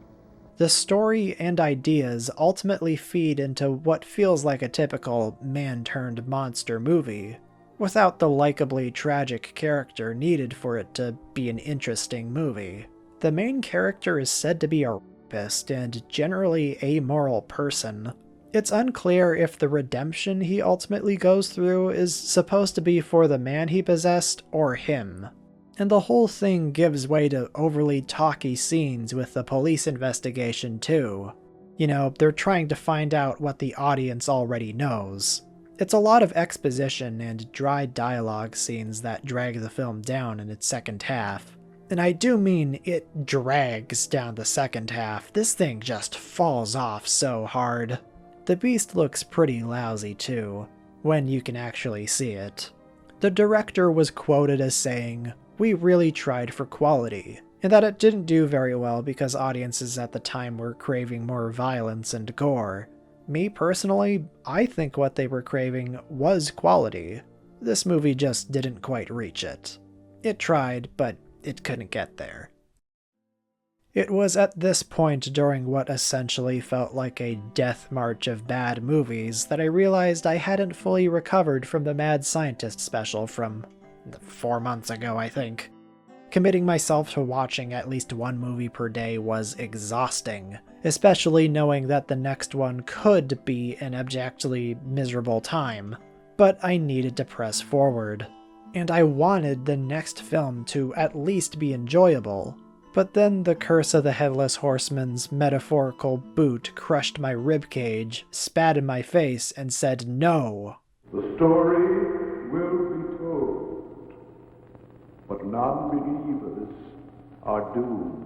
The story and ideas ultimately feed into what feels like a typical man-turned-monster movie, without the likably tragic character needed for it to be an interesting movie. The main character is said to be a rapist and generally amoral person. It's unclear if the redemption he ultimately goes through is supposed to be for the man he possessed or him. And the whole thing gives way to overly talky scenes with the police investigation too. You know, they're trying to find out what the audience already knows. It's a lot of exposition and dry dialogue scenes that drag the film down in its second half. And I do mean it drags down the second half. This thing just falls off so hard. The beast looks pretty lousy too, when you can actually see it. The director was quoted as saying, "We really tried for quality," and that it didn't do very well because audiences at the time were craving more violence and gore. Me personally, I think what they were craving was quality. This movie just didn't quite reach it. It tried, but it couldn't get there. It was at this point during what essentially felt like a death march of bad movies that I realized I hadn't fully recovered from the Mad Scientist special from 4 months ago, I think. Committing myself to watching at least one movie per day was exhausting, especially knowing that the next one could be an abjectly miserable time. But I needed to press forward. And I wanted the next film to at least be enjoyable. But then the curse of the Headless Horseman's metaphorical boot crushed my ribcage, spat in my face, and said no. The story will be told, but non-believers are doomed.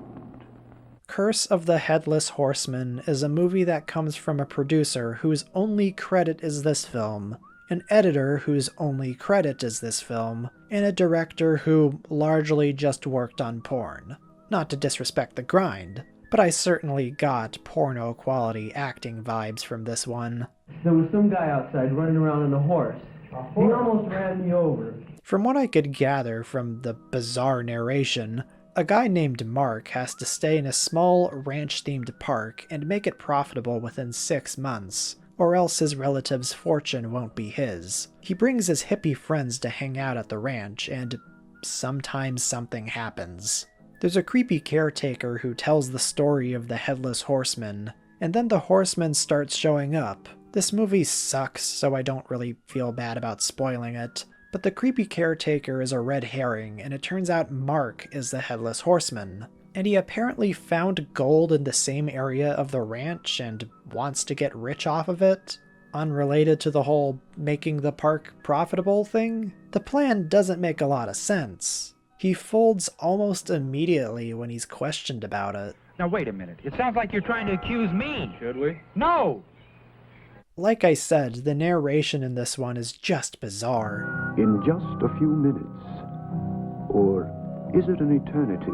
Curse of the Headless Horseman is a movie that comes from a producer whose only credit is this film, an editor whose only credit is this film, and a director who largely just worked on porn. Not to disrespect the grind, but I certainly got porno-quality acting vibes from this one. There was some guy outside running around on a horse. He almost ran me over. From what I could gather from the bizarre narration, a guy named Mark has to stay in a small ranch-themed park and make it profitable within 6 months, or else his relative's fortune won't be his. He brings his hippie friends to hang out at the ranch, and sometimes something happens. There's a creepy caretaker who tells the story of the Headless Horseman, and then the horseman starts showing up. This movie sucks, so I don't really feel bad about spoiling it, but the creepy caretaker is a red herring, and it turns out Mark is the Headless Horseman. And he apparently found gold in the same area of the ranch and wants to get rich off of it, unrelated to the whole making the park profitable thing. The plan doesn't make a lot of sense. He folds almost immediately when he's questioned about it. Now wait a minute. It sounds like you're trying to accuse me. Should we? No! Like I said, the narration in this one is just bizarre. In just a few minutes, or is it an eternity?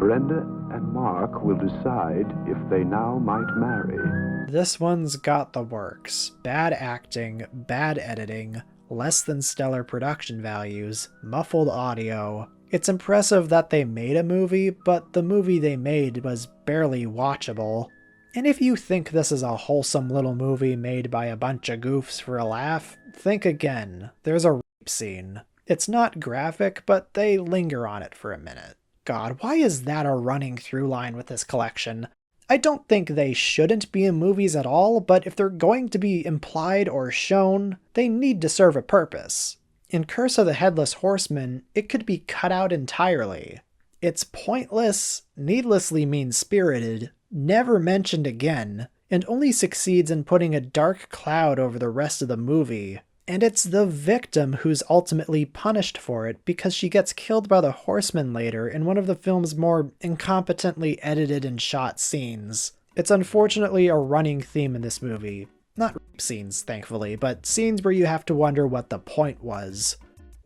Brenda and Mark will decide if they now might marry. This one's got the works. Bad acting, bad editing, less than stellar production values, muffled audio. It's impressive that they made a movie, but the movie they made was barely watchable. And if you think this is a wholesome little movie made by a bunch of goofs for a laugh, think again. There's a rape scene. It's not graphic, but they linger on it for a minute. God, why is that a running through line with this collection? I don't think they shouldn't be in movies at all, but if they're going to be implied or shown, they need to serve a purpose. In Curse of the Headless Horseman, it could be cut out entirely. It's pointless, needlessly mean-spirited, never mentioned again, and only succeeds in putting a dark cloud over the rest of the movie. And it's the victim who's ultimately punished for it because she gets killed by the horseman later in one of the film's more incompetently edited and shot scenes. It's unfortunately a running theme in this movie. Not rape scenes, thankfully, but scenes where you have to wonder what the point was.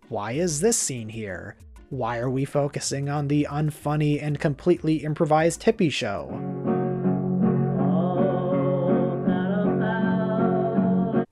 Why is this scene here? Why are we focusing on the unfunny and completely improvised hippie show?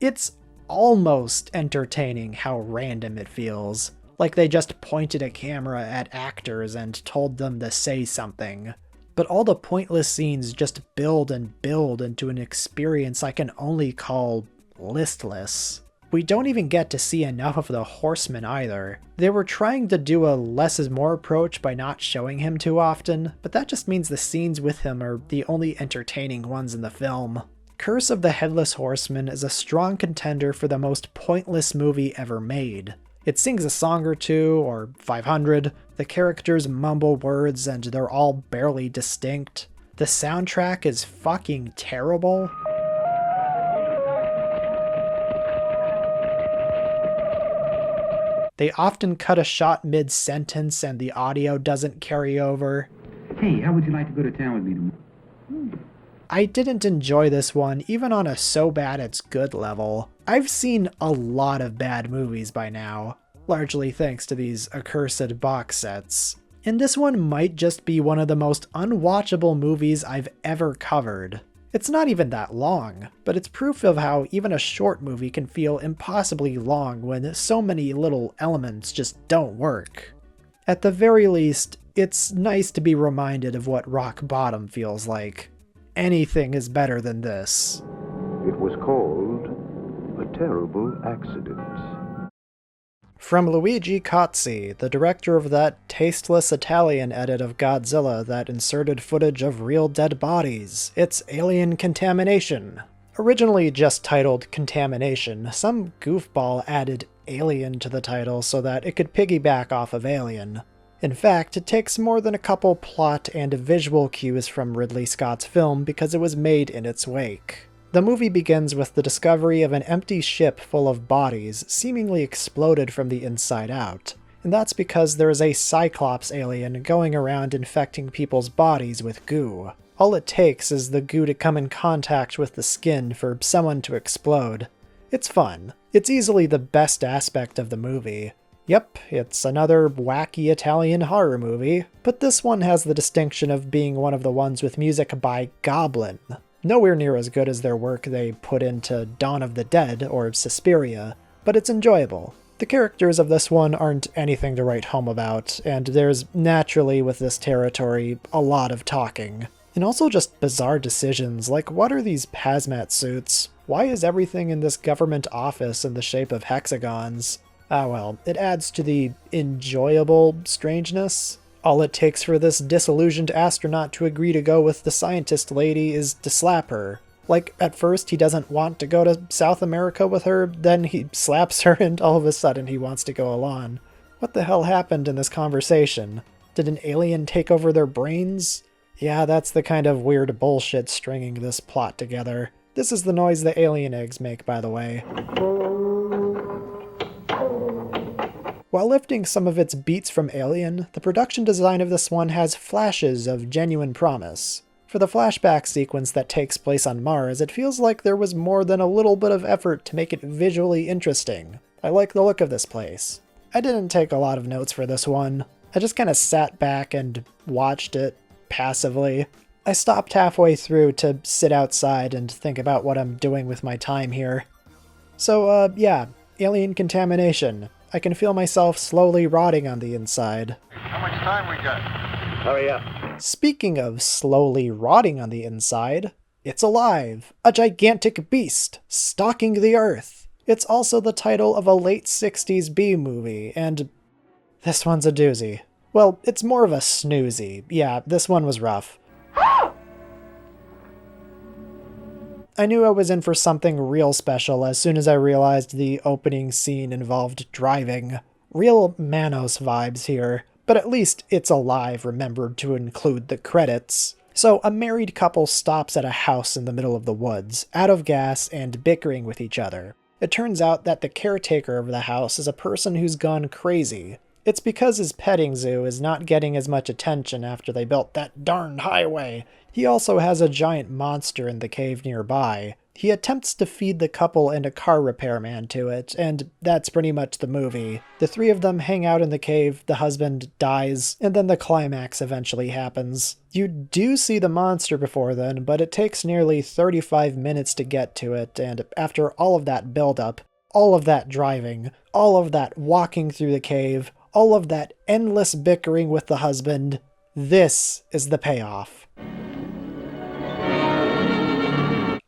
It's almost entertaining how random it feels. Like they just pointed a camera at actors and told them to say something. But all the pointless scenes just build and build into an experience I can only call listless. We don't even get to see enough of the Horseman either. They were trying to do a less is more approach by not showing him too often, but that just means the scenes with him are the only entertaining ones in the film. Curse of the Headless Horseman is a strong contender for the most pointless movie ever made. It sings a song or two, or 500, the characters mumble words and they're all barely distinct. The soundtrack is fucking terrible. They often cut a shot mid-sentence and the audio doesn't carry over. Hey, how would you like to go to town with me tomorrow? I didn't enjoy this one, even on a so bad it's good level. I've seen a lot of bad movies by now, largely thanks to these accursed box sets. And this one might just be one of the most unwatchable movies I've ever covered. It's not even that long, but it's proof of how even a short movie can feel impossibly long when so many little elements just don't work. At the very least, it's nice to be reminded of what rock bottom feels like. Anything is better than this. It was called a terrible accident. From Luigi Cozzi, the director of that tasteless Italian edit of Godzilla that inserted footage of real dead bodies, it's Alien Contamination. Originally just titled Contamination, some goofball added Alien to the title so that it could piggyback off of Alien. In fact, it takes more than a couple plot and visual cues from Ridley Scott's film because it was made in its wake. The movie begins with the discovery of an empty ship full of bodies, seemingly exploded from the inside out. And that's because there is a Cyclops alien going around infecting people's bodies with goo. All it takes is the goo to come in contact with the skin for someone to explode. It's fun. It's easily the best aspect of the movie. Yep, it's another wacky Italian horror movie, but this one has the distinction of being one of the ones with music by Goblin. Nowhere near as good as their work they put into Dawn of the Dead or Suspiria, but it's enjoyable. The characters of this one aren't anything to write home about, and there's naturally with this territory a lot of talking. And also just bizarre decisions, like what are these hazmat suits? Why is everything in this government office in the shape of hexagons? Ah well, it adds to the enjoyable strangeness. All it takes for this disillusioned astronaut to agree to go with the scientist lady is to slap her. Like, at first he doesn't want to go to South America with her, then he slaps her and all of a sudden he wants to go along. What the hell happened in this conversation? Did an alien take over their brains? Yeah, that's the kind of weird bullshit stringing this plot together. This is the noise the alien eggs make, by the way. While lifting some of its beats from Alien, the production design of this one has flashes of genuine promise. For the flashback sequence that takes place on Mars, it feels like there was more than a little bit of effort to make it visually interesting. I like the look of this place. I didn't take a lot of notes for this one. I just kind of sat back and watched it passively. I stopped halfway through to sit outside and think about what I'm doing with my time here. So, yeah, Alien Contamination. I can feel myself slowly rotting on the inside. How much time we got? Hurry up. Speaking of slowly rotting on the inside, it's alive! A gigantic beast, stalking the Earth! It's also the title of a late 60s B-movie, and this one's a doozy. Well, it's more of a snoozy. Yeah, this one was rough. I knew I was in for something real special as soon as I realized the opening scene involved driving. Real Manos vibes here, but at least It's Alive remembered to include the credits. So a married couple stops at a house in the middle of the woods, out of gas and bickering with each other. It turns out that the caretaker of the house is a person who's gone crazy. It's because his petting zoo is not getting as much attention after they built that darn highway. He also has a giant monster in the cave nearby. He attempts to feed the couple and a car repairman to it, and that's pretty much the movie. The three of them hang out in the cave, the husband dies, and then the climax eventually happens. You do see the monster before then, but it takes nearly 35 minutes to get to it, and after all of that build-up, all of that driving, all of that walking through the cave, all of that endless bickering with the husband, this is the payoff.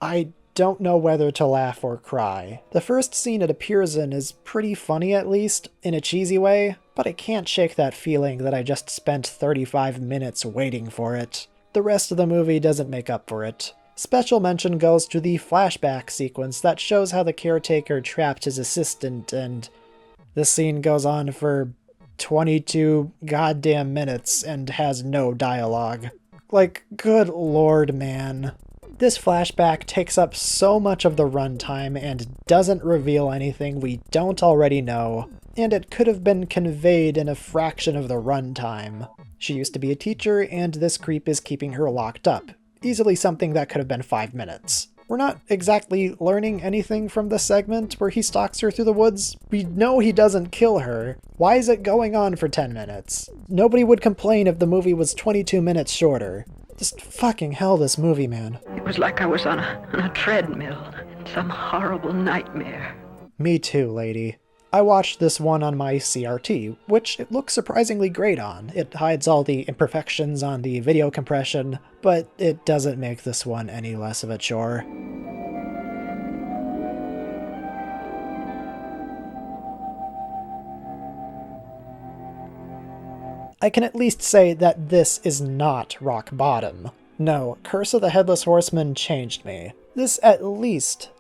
I don't know whether to laugh or cry. The first scene it appears in is pretty funny, at least, in a cheesy way, but I can't shake that feeling that I just spent 35 minutes waiting for it. The rest of the movie doesn't make up for it. Special mention goes to the flashback sequence that shows how the caretaker trapped his assistant, and this scene goes on for 22 goddamn minutes and has no dialogue. Like, good lord, man. This flashback takes up so much of the runtime and doesn't reveal anything we don't already know, and it could have been conveyed in a fraction of the runtime. She used to be a teacher, and this creep is keeping her locked up. Easily something that could have been 5 minutes. We're not exactly learning anything from this segment where he stalks her through the woods. We know he doesn't kill her. Why is it going on for 10 minutes? Nobody would complain if the movie was 22 minutes shorter. Just fucking hell, this movie, man. It was like I was on a treadmill in some horrible nightmare. Me too, lady. I watched this one on my CRT, which it looks surprisingly great on. It hides all the imperfections on the video compression, but it doesn't make this one any less of a chore. I can at least say that this is not rock bottom. No, Curse of the Headless Horseman changed me. This at least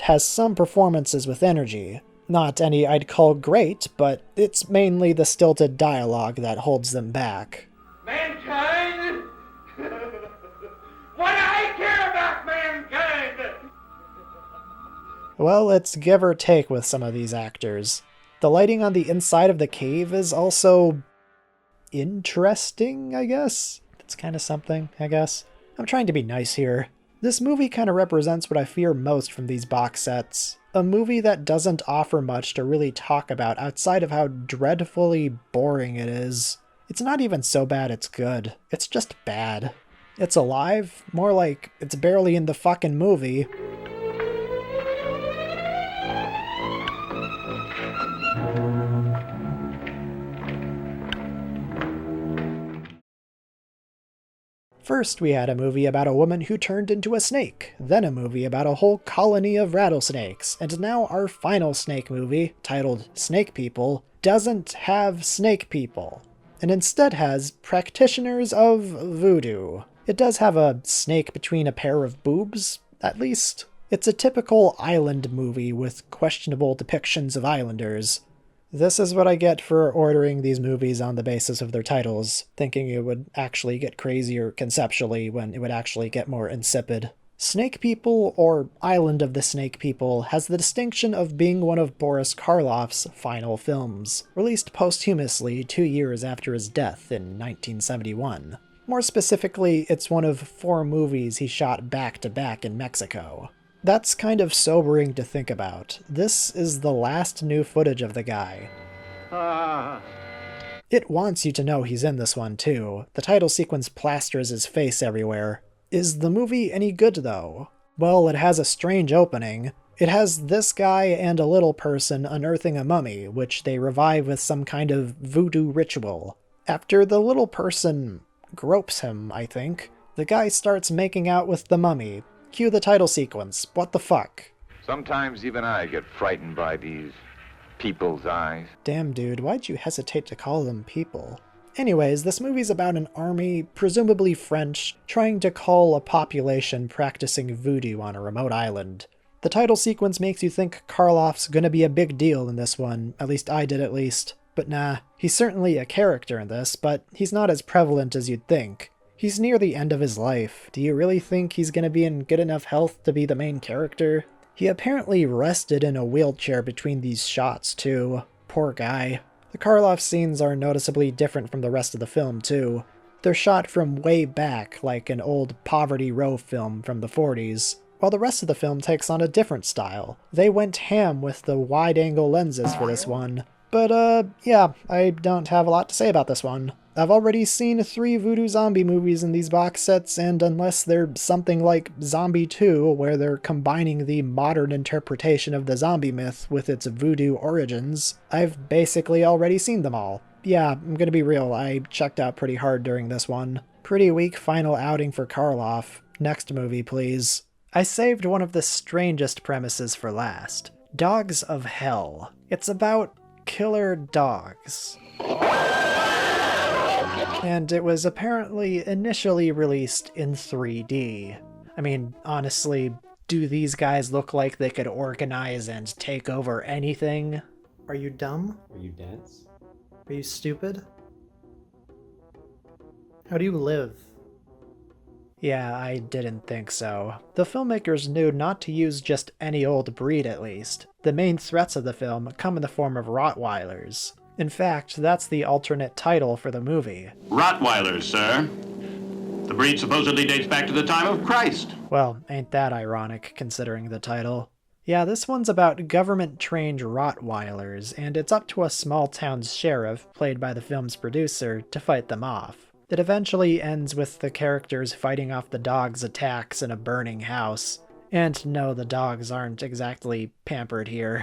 has some performances with energy. Not any I'd call great, but it's mainly the stilted dialogue that holds them back. Mankind? What do I care about mankind? Well, it's give or take with some of these actors. The lighting on the inside of the cave is also interesting, I guess? It's kind of something, I guess. I'm trying to be nice here. This movie kind of represents what I fear most from these box sets. A movie that doesn't offer much to really talk about outside of how dreadfully boring it is. It's not even so bad it's good. It's just bad. It's alive? More like it's barely in the fucking movie. First, we had a movie about a woman who turned into a snake, then a movie about a whole colony of rattlesnakes, and now our final snake movie, titled Snake People, doesn't have snake people, and instead has practitioners of voodoo. It does have a snake between a pair of boobs, at least. It's a typical island movie with questionable depictions of islanders. This is what I get for ordering these movies on the basis of their titles, thinking it would actually get crazier conceptually when it would actually get more insipid. Snake People, or Island of the Snake People, has the distinction of being one of Boris Karloff's final films, released posthumously 2 years after his death in 1971. More specifically, it's one of 4 movies he shot back-to-back in Mexico. That's kind of sobering to think about. This is the last new footage of the guy. It wants you to know he's in this one too. The title sequence plasters his face everywhere. Is the movie any good though? Well, it has a strange opening. It has this guy and a little person unearthing a mummy, which they revive with some kind of voodoo ritual. After the little person gropes him, I think, the guy starts making out with the mummy. Cue the title sequence. What the fuck? Sometimes even I get frightened by these people's eyes. Damn, dude, why'd you hesitate to call them people? Anyways, this movie's about an army, presumably French, trying to cull a population practicing voodoo on a remote island. The title sequence makes you think Karloff's gonna be a big deal in this one, at least I did at least. But nah, he's certainly a character in this, but he's not as prevalent as you'd think. He's near the end of his life. Do you really think he's gonna be in good enough health to be the main character? He apparently rested in a wheelchair between these shots, too. Poor guy. The Karloff scenes are noticeably different from the rest of the film, too. They're shot from way back, like an old Poverty Row film from the 40s, while the rest of the film takes on a different style. They went ham with the wide-angle lenses for this one. But, yeah, I don't have a lot to say about this one. I've already seen 3 voodoo zombie movies in these box sets, and unless they're something like Zombie 2, where they're combining the modern interpretation of the zombie myth with its voodoo origins, I've basically already seen them all. Yeah, I'm gonna be real, I checked out pretty hard during this one. Pretty weak final outing for Karloff. Next movie, please. I saved one of the strangest premises for last. Dogs of Hell. It's about killer dogs. And it was apparently initially released in 3D. I mean, honestly, do these guys look like they could organize and take over anything? Are you dumb? Are you dense? Are you stupid? How do you live? Yeah, I didn't think so. The filmmakers knew not to use just any old breed, at least. The main threats of the film come in the form of Rottweilers. In fact, that's the alternate title for the movie. Rottweilers, sir. The breed supposedly dates back to the time of Christ. Well, ain't that ironic, considering the title. Yeah, this one's about government-trained Rottweilers, and it's up to a small town's sheriff, played by the film's producer, to fight them off. It eventually ends with the characters fighting off the dogs' attacks in a burning house. And no, the dogs aren't exactly pampered here.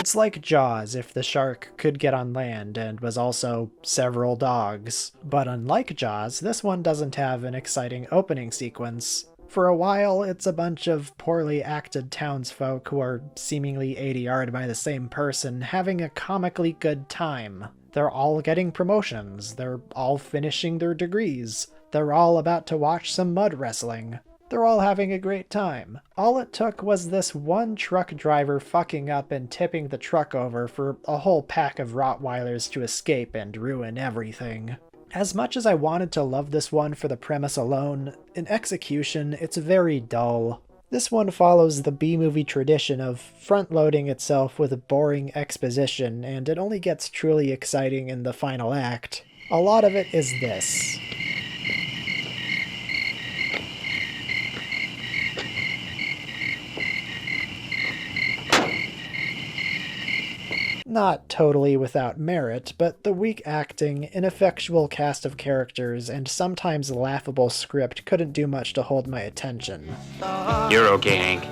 It's like Jaws if the shark could get on land and was also several dogs. But unlike Jaws, this one doesn't have an exciting opening sequence. For a while, it's a bunch of poorly acted townsfolk who are seemingly ADR'd by the same person having a comically good time. They're all getting promotions, they're all finishing their degrees, they're all about to watch some mud wrestling. They're all having a great time. All it took was this one truck driver fucking up and tipping the truck over for a whole pack of Rottweilers to escape and ruin everything. As much as I wanted to love this one for the premise alone, in execution, it's very dull. This one follows the B-movie tradition of front-loading itself with boring exposition, and it only gets truly exciting in the final act. A lot of it is this. Not totally without merit, but the weak acting, ineffectual cast of characters, and sometimes laughable script couldn't do much to hold my attention. You're okay, Hank.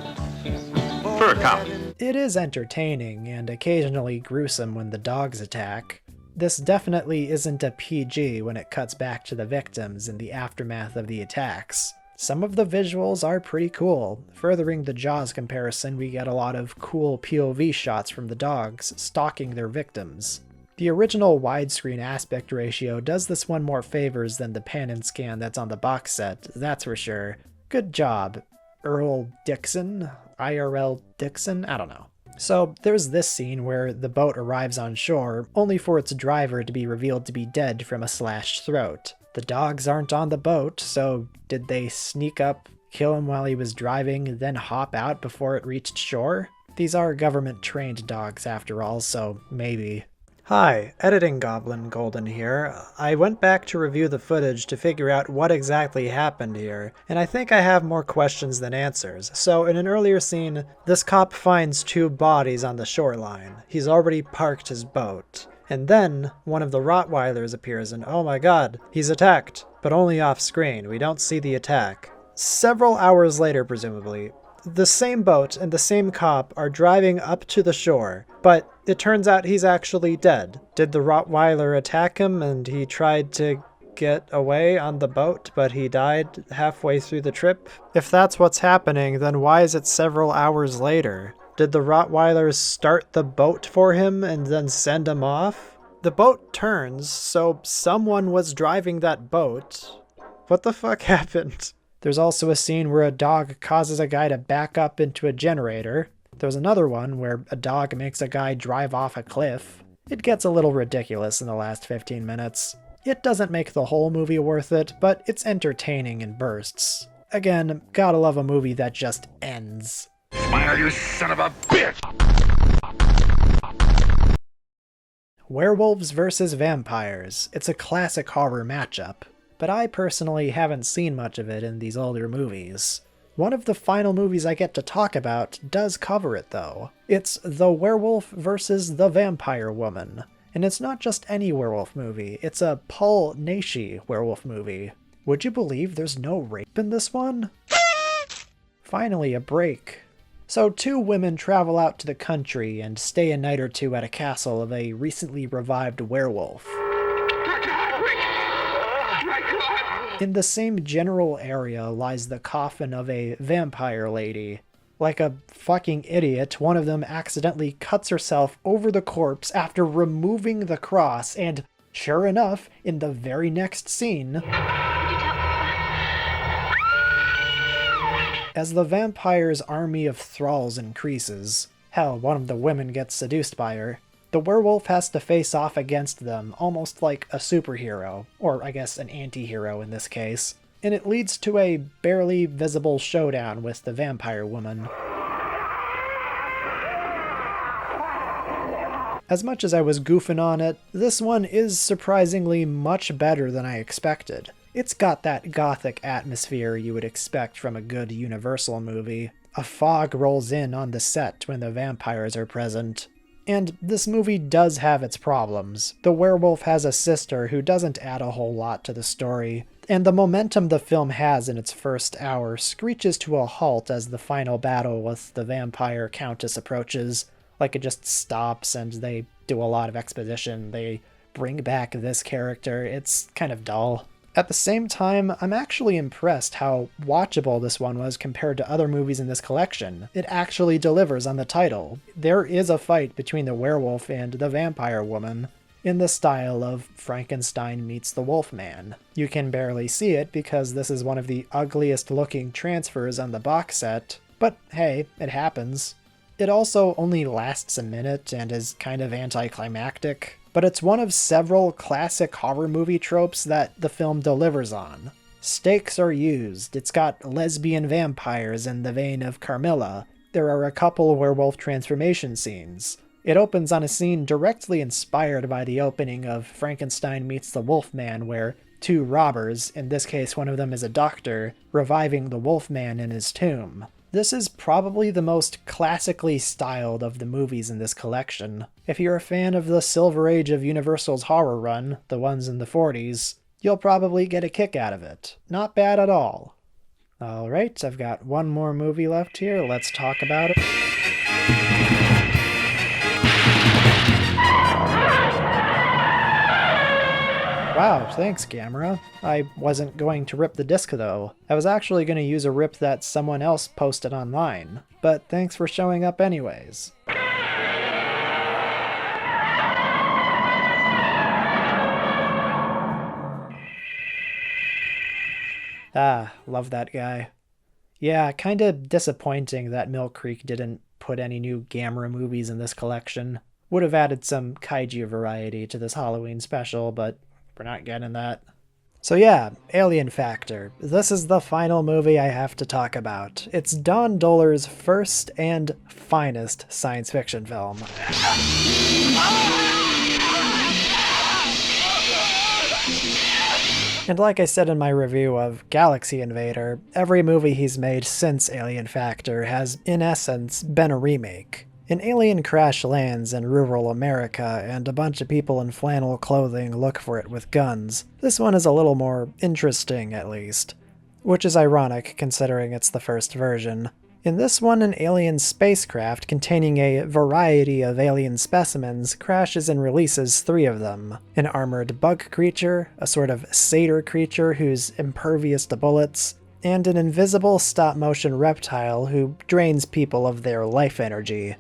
For a cop. It is entertaining, and occasionally gruesome when the dogs attack. This definitely isn't a PG when it cuts back to the victims in the aftermath of the attacks. Some of the visuals are pretty cool. Furthering the Jaws comparison, we get a lot of cool POV shots from the dogs stalking their victims. The original widescreen aspect ratio does this one more favors than the pan and scan that's on the box set, that's for sure. Good job. Earl Dixon? IRL Dixon? I don't know. So there's this scene where the boat arrives on shore, only for its driver to be revealed to be dead from a slashed throat. The dogs aren't on the boat, so did they sneak up, kill him while he was driving, then hop out before it reached shore? These are government-trained dogs after all, so maybe. Hi, Editing Goblin Golden here. I went back to review the footage to figure out what exactly happened here, and I think I have more questions than answers. So in an earlier scene, this cop finds 2 bodies on the shoreline. He's already parked his boat. And then, one of the Rottweilers appears and oh my god, he's attacked. But only off screen, we don't see the attack. Several hours later, presumably, the same boat and the same cop are driving up to the shore, but it turns out he's actually dead. Did the Rottweiler attack him and he tried to get away on the boat, but he died halfway through the trip? If that's what's happening, then why is it several hours later? Did the Rottweilers start the boat for him and then send him off? The boat turns, so someone was driving that boat. What the fuck happened? There's also a scene where a dog causes a guy to back up into a generator. There's another one where a dog makes a guy drive off a cliff. It gets a little ridiculous in the last 15 minutes. It doesn't make the whole movie worth it, but it's entertaining in bursts. Again, gotta love a movie that just ends. Smile, you son of a bitch! Werewolves versus vampires. It's a classic horror matchup, but I personally haven't seen much of it in these older movies. One of the final movies I get to talk about does cover it though. It's The Werewolf versus the Vampire Woman. And it's not just any werewolf movie, it's a Paul Naschy werewolf movie. Would you believe there's no rape in this one? Finally, a break. So two women travel out to the country and stay a night or two at a castle of a recently revived werewolf. In the same general area lies the coffin of a vampire lady. Like a fucking idiot, one of them accidentally cuts herself over the corpse after removing the cross, and sure enough, in the very next scene, as the vampire's army of thralls increases, hell, one of the women gets seduced by her, the werewolf has to face off against them almost like a superhero, or I guess an anti-hero in this case, and it leads to a barely visible showdown with the vampire woman. As much as I was goofing on it, this one is surprisingly much better than I expected. It's got that gothic atmosphere you would expect from a good Universal movie. A fog rolls in on the set when the vampires are present. And this movie does have its problems. The werewolf has a sister who doesn't add a whole lot to the story, and the momentum the film has in its first hour screeches to a halt as the final battle with the vampire countess approaches. Like, it just stops and they do a lot of exposition. They bring back this character. It's kind of dull. At the same time, I'm actually impressed how watchable this one was compared to other movies in this collection. It actually delivers on the title. There is a fight between the werewolf and the vampire woman, in the style of Frankenstein meets the Wolfman. You can barely see it because this is one of the ugliest looking transfers on the box set, but hey, it happens. It also only lasts a minute and is kind of anticlimactic, but it's one of several classic horror movie tropes that the film delivers on. Stakes are used, it's got lesbian vampires in the vein of Carmilla, there are a couple werewolf transformation scenes. It opens on a scene directly inspired by the opening of Frankenstein Meets the Wolfman, where two robbers, in this case one of them is a doctor, reviving the Wolfman in his tomb. This is probably the most classically styled of the movies in this collection. If you're a fan of the Silver Age of Universal's horror run, the ones in the 40s, you'll probably get a kick out of it. Not bad at all. Alright, I've got one more movie left here, let's talk about it. Wow, thanks, camera. I wasn't going to rip the disc though. I was actually going to use a rip that someone else posted online, but thanks for showing up anyways. Ah, love that guy. Yeah, kinda disappointing that Mill Creek didn't put any new Gamera movies in this collection. Would have added some kaiju variety to this Halloween special, but we're not getting that. So yeah, Alien Factor. This is the final movie I have to talk about. It's Don Dohler's first and finest science fiction film. And like I said in my review of Galaxy Invader, every movie he's made since Alien Factor has, in essence, been a remake. An alien crash lands in rural America, and a bunch of people in flannel clothing look for it with guns. This one is a little more interesting, at least. Which is ironic, considering it's the first version. In this one, an alien spacecraft containing a variety of alien specimens crashes and releases 3 of them. An armored bug creature, a sort of satyr creature who's impervious to bullets, and an invisible stop-motion reptile who drains people of their life energy.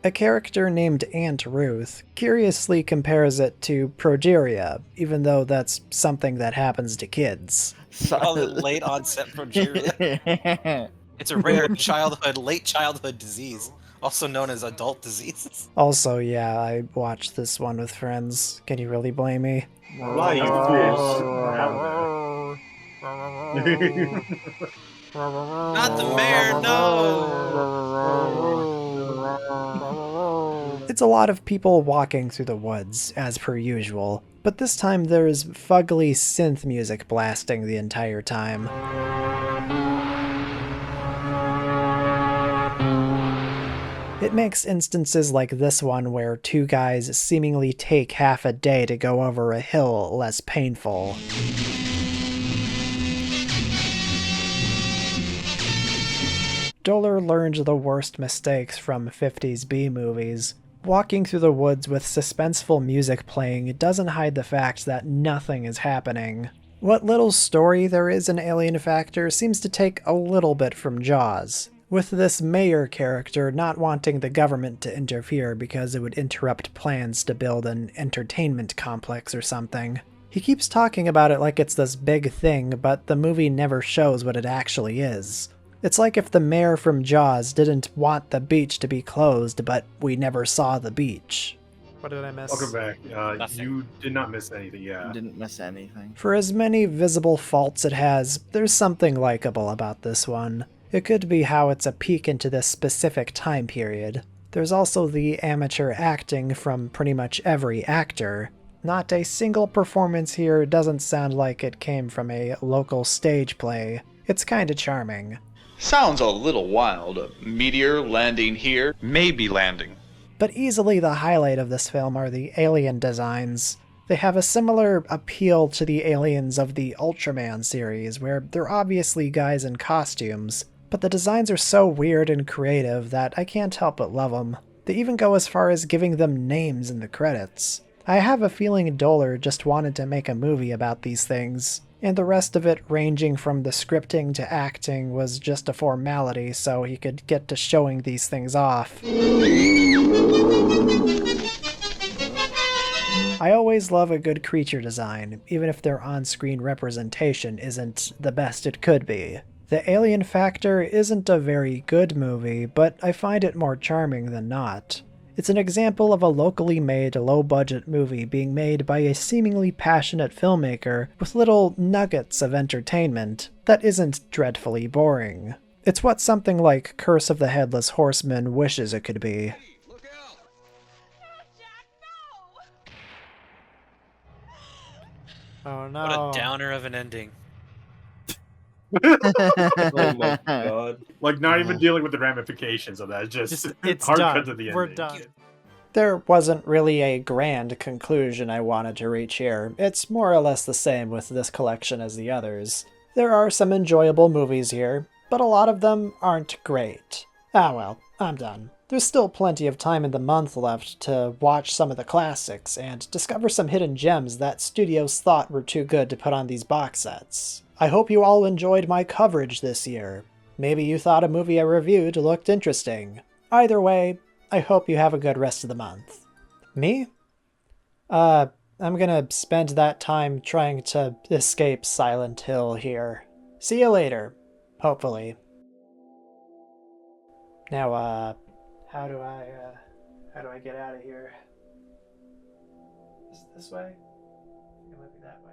A character named Aunt Ruth curiously compares it to progeria, even though that's something that happens to kids. Late onset progeria. It's a rare late childhood disease, also known as adult disease. Also, yeah, I watched this one with friends. Can you really blame me? Not the mayor, no! It's a lot of people walking through the woods, as per usual, but this time there's fugly synth music blasting the entire time. It makes instances like this one where two guys seemingly take half a day to go over a hill less painful. Doller learned the worst mistakes from 50s B movies. Walking through the woods with suspenseful music playing doesn't hide the fact that nothing is happening. What little story there is in Alien Factor seems to take a little bit from Jaws, with this mayor character not wanting the government to interfere because it would interrupt plans to build an entertainment complex or something. He keeps talking about it like it's this big thing, but the movie never shows what it actually is. It's like if the mayor from Jaws didn't want the beach to be closed, but we never saw the beach. What did I miss? Welcome back. You did not miss anything, yeah. You didn't miss anything. For as many visible faults it has, there's something likable about this one. It could be how it's a peek into this specific time period. There's also the amateur acting from pretty much every actor. Not a single performance here doesn't sound like it came from a local stage play. It's kinda charming. Sounds a little wild. A meteor landing here. Maybe landing. But easily the highlight of this film are the alien designs. They have a similar appeal to the aliens of the Ultraman series, where they're obviously guys in costumes, but the designs are so weird and creative that I can't help but love them. They even go as far as giving them names in the credits. I have a feeling Doller just wanted to make a movie about these things, and the rest of it, ranging from the scripting to acting, was just a formality so he could get to showing these things off. I always love a good creature design, even if their on-screen representation isn't the best it could be. The Alien Factor isn't a very good movie, but I find it more charming than not. It's an example of a locally made, low-budget movie being made by a seemingly passionate filmmaker with little nuggets of entertainment that isn't dreadfully boring. It's what something like Curse of the Headless Horseman wishes it could be. Oh no. What a downer of an ending. Oh my god. Like, not even dealing with the ramifications of that. It's just it's hard done. cut to the end. We're done. There wasn't really a grand conclusion I wanted to reach here. It's more or less the same with this collection as the others. There are some enjoyable movies here, but a lot of them aren't great. Ah well, I'm done. There's still plenty of time in the month left to watch some of the classics and discover some hidden gems that studios thought were too good to put on these box sets. I hope you all enjoyed my coverage this year. Maybe you thought a movie I reviewed looked interesting. Either way, I hope you have a good rest of the month. Me? I'm gonna spend that time trying to escape Silent Hill here. See you later. Hopefully. Now, how do I get out of here? Is it this way? It might be that way.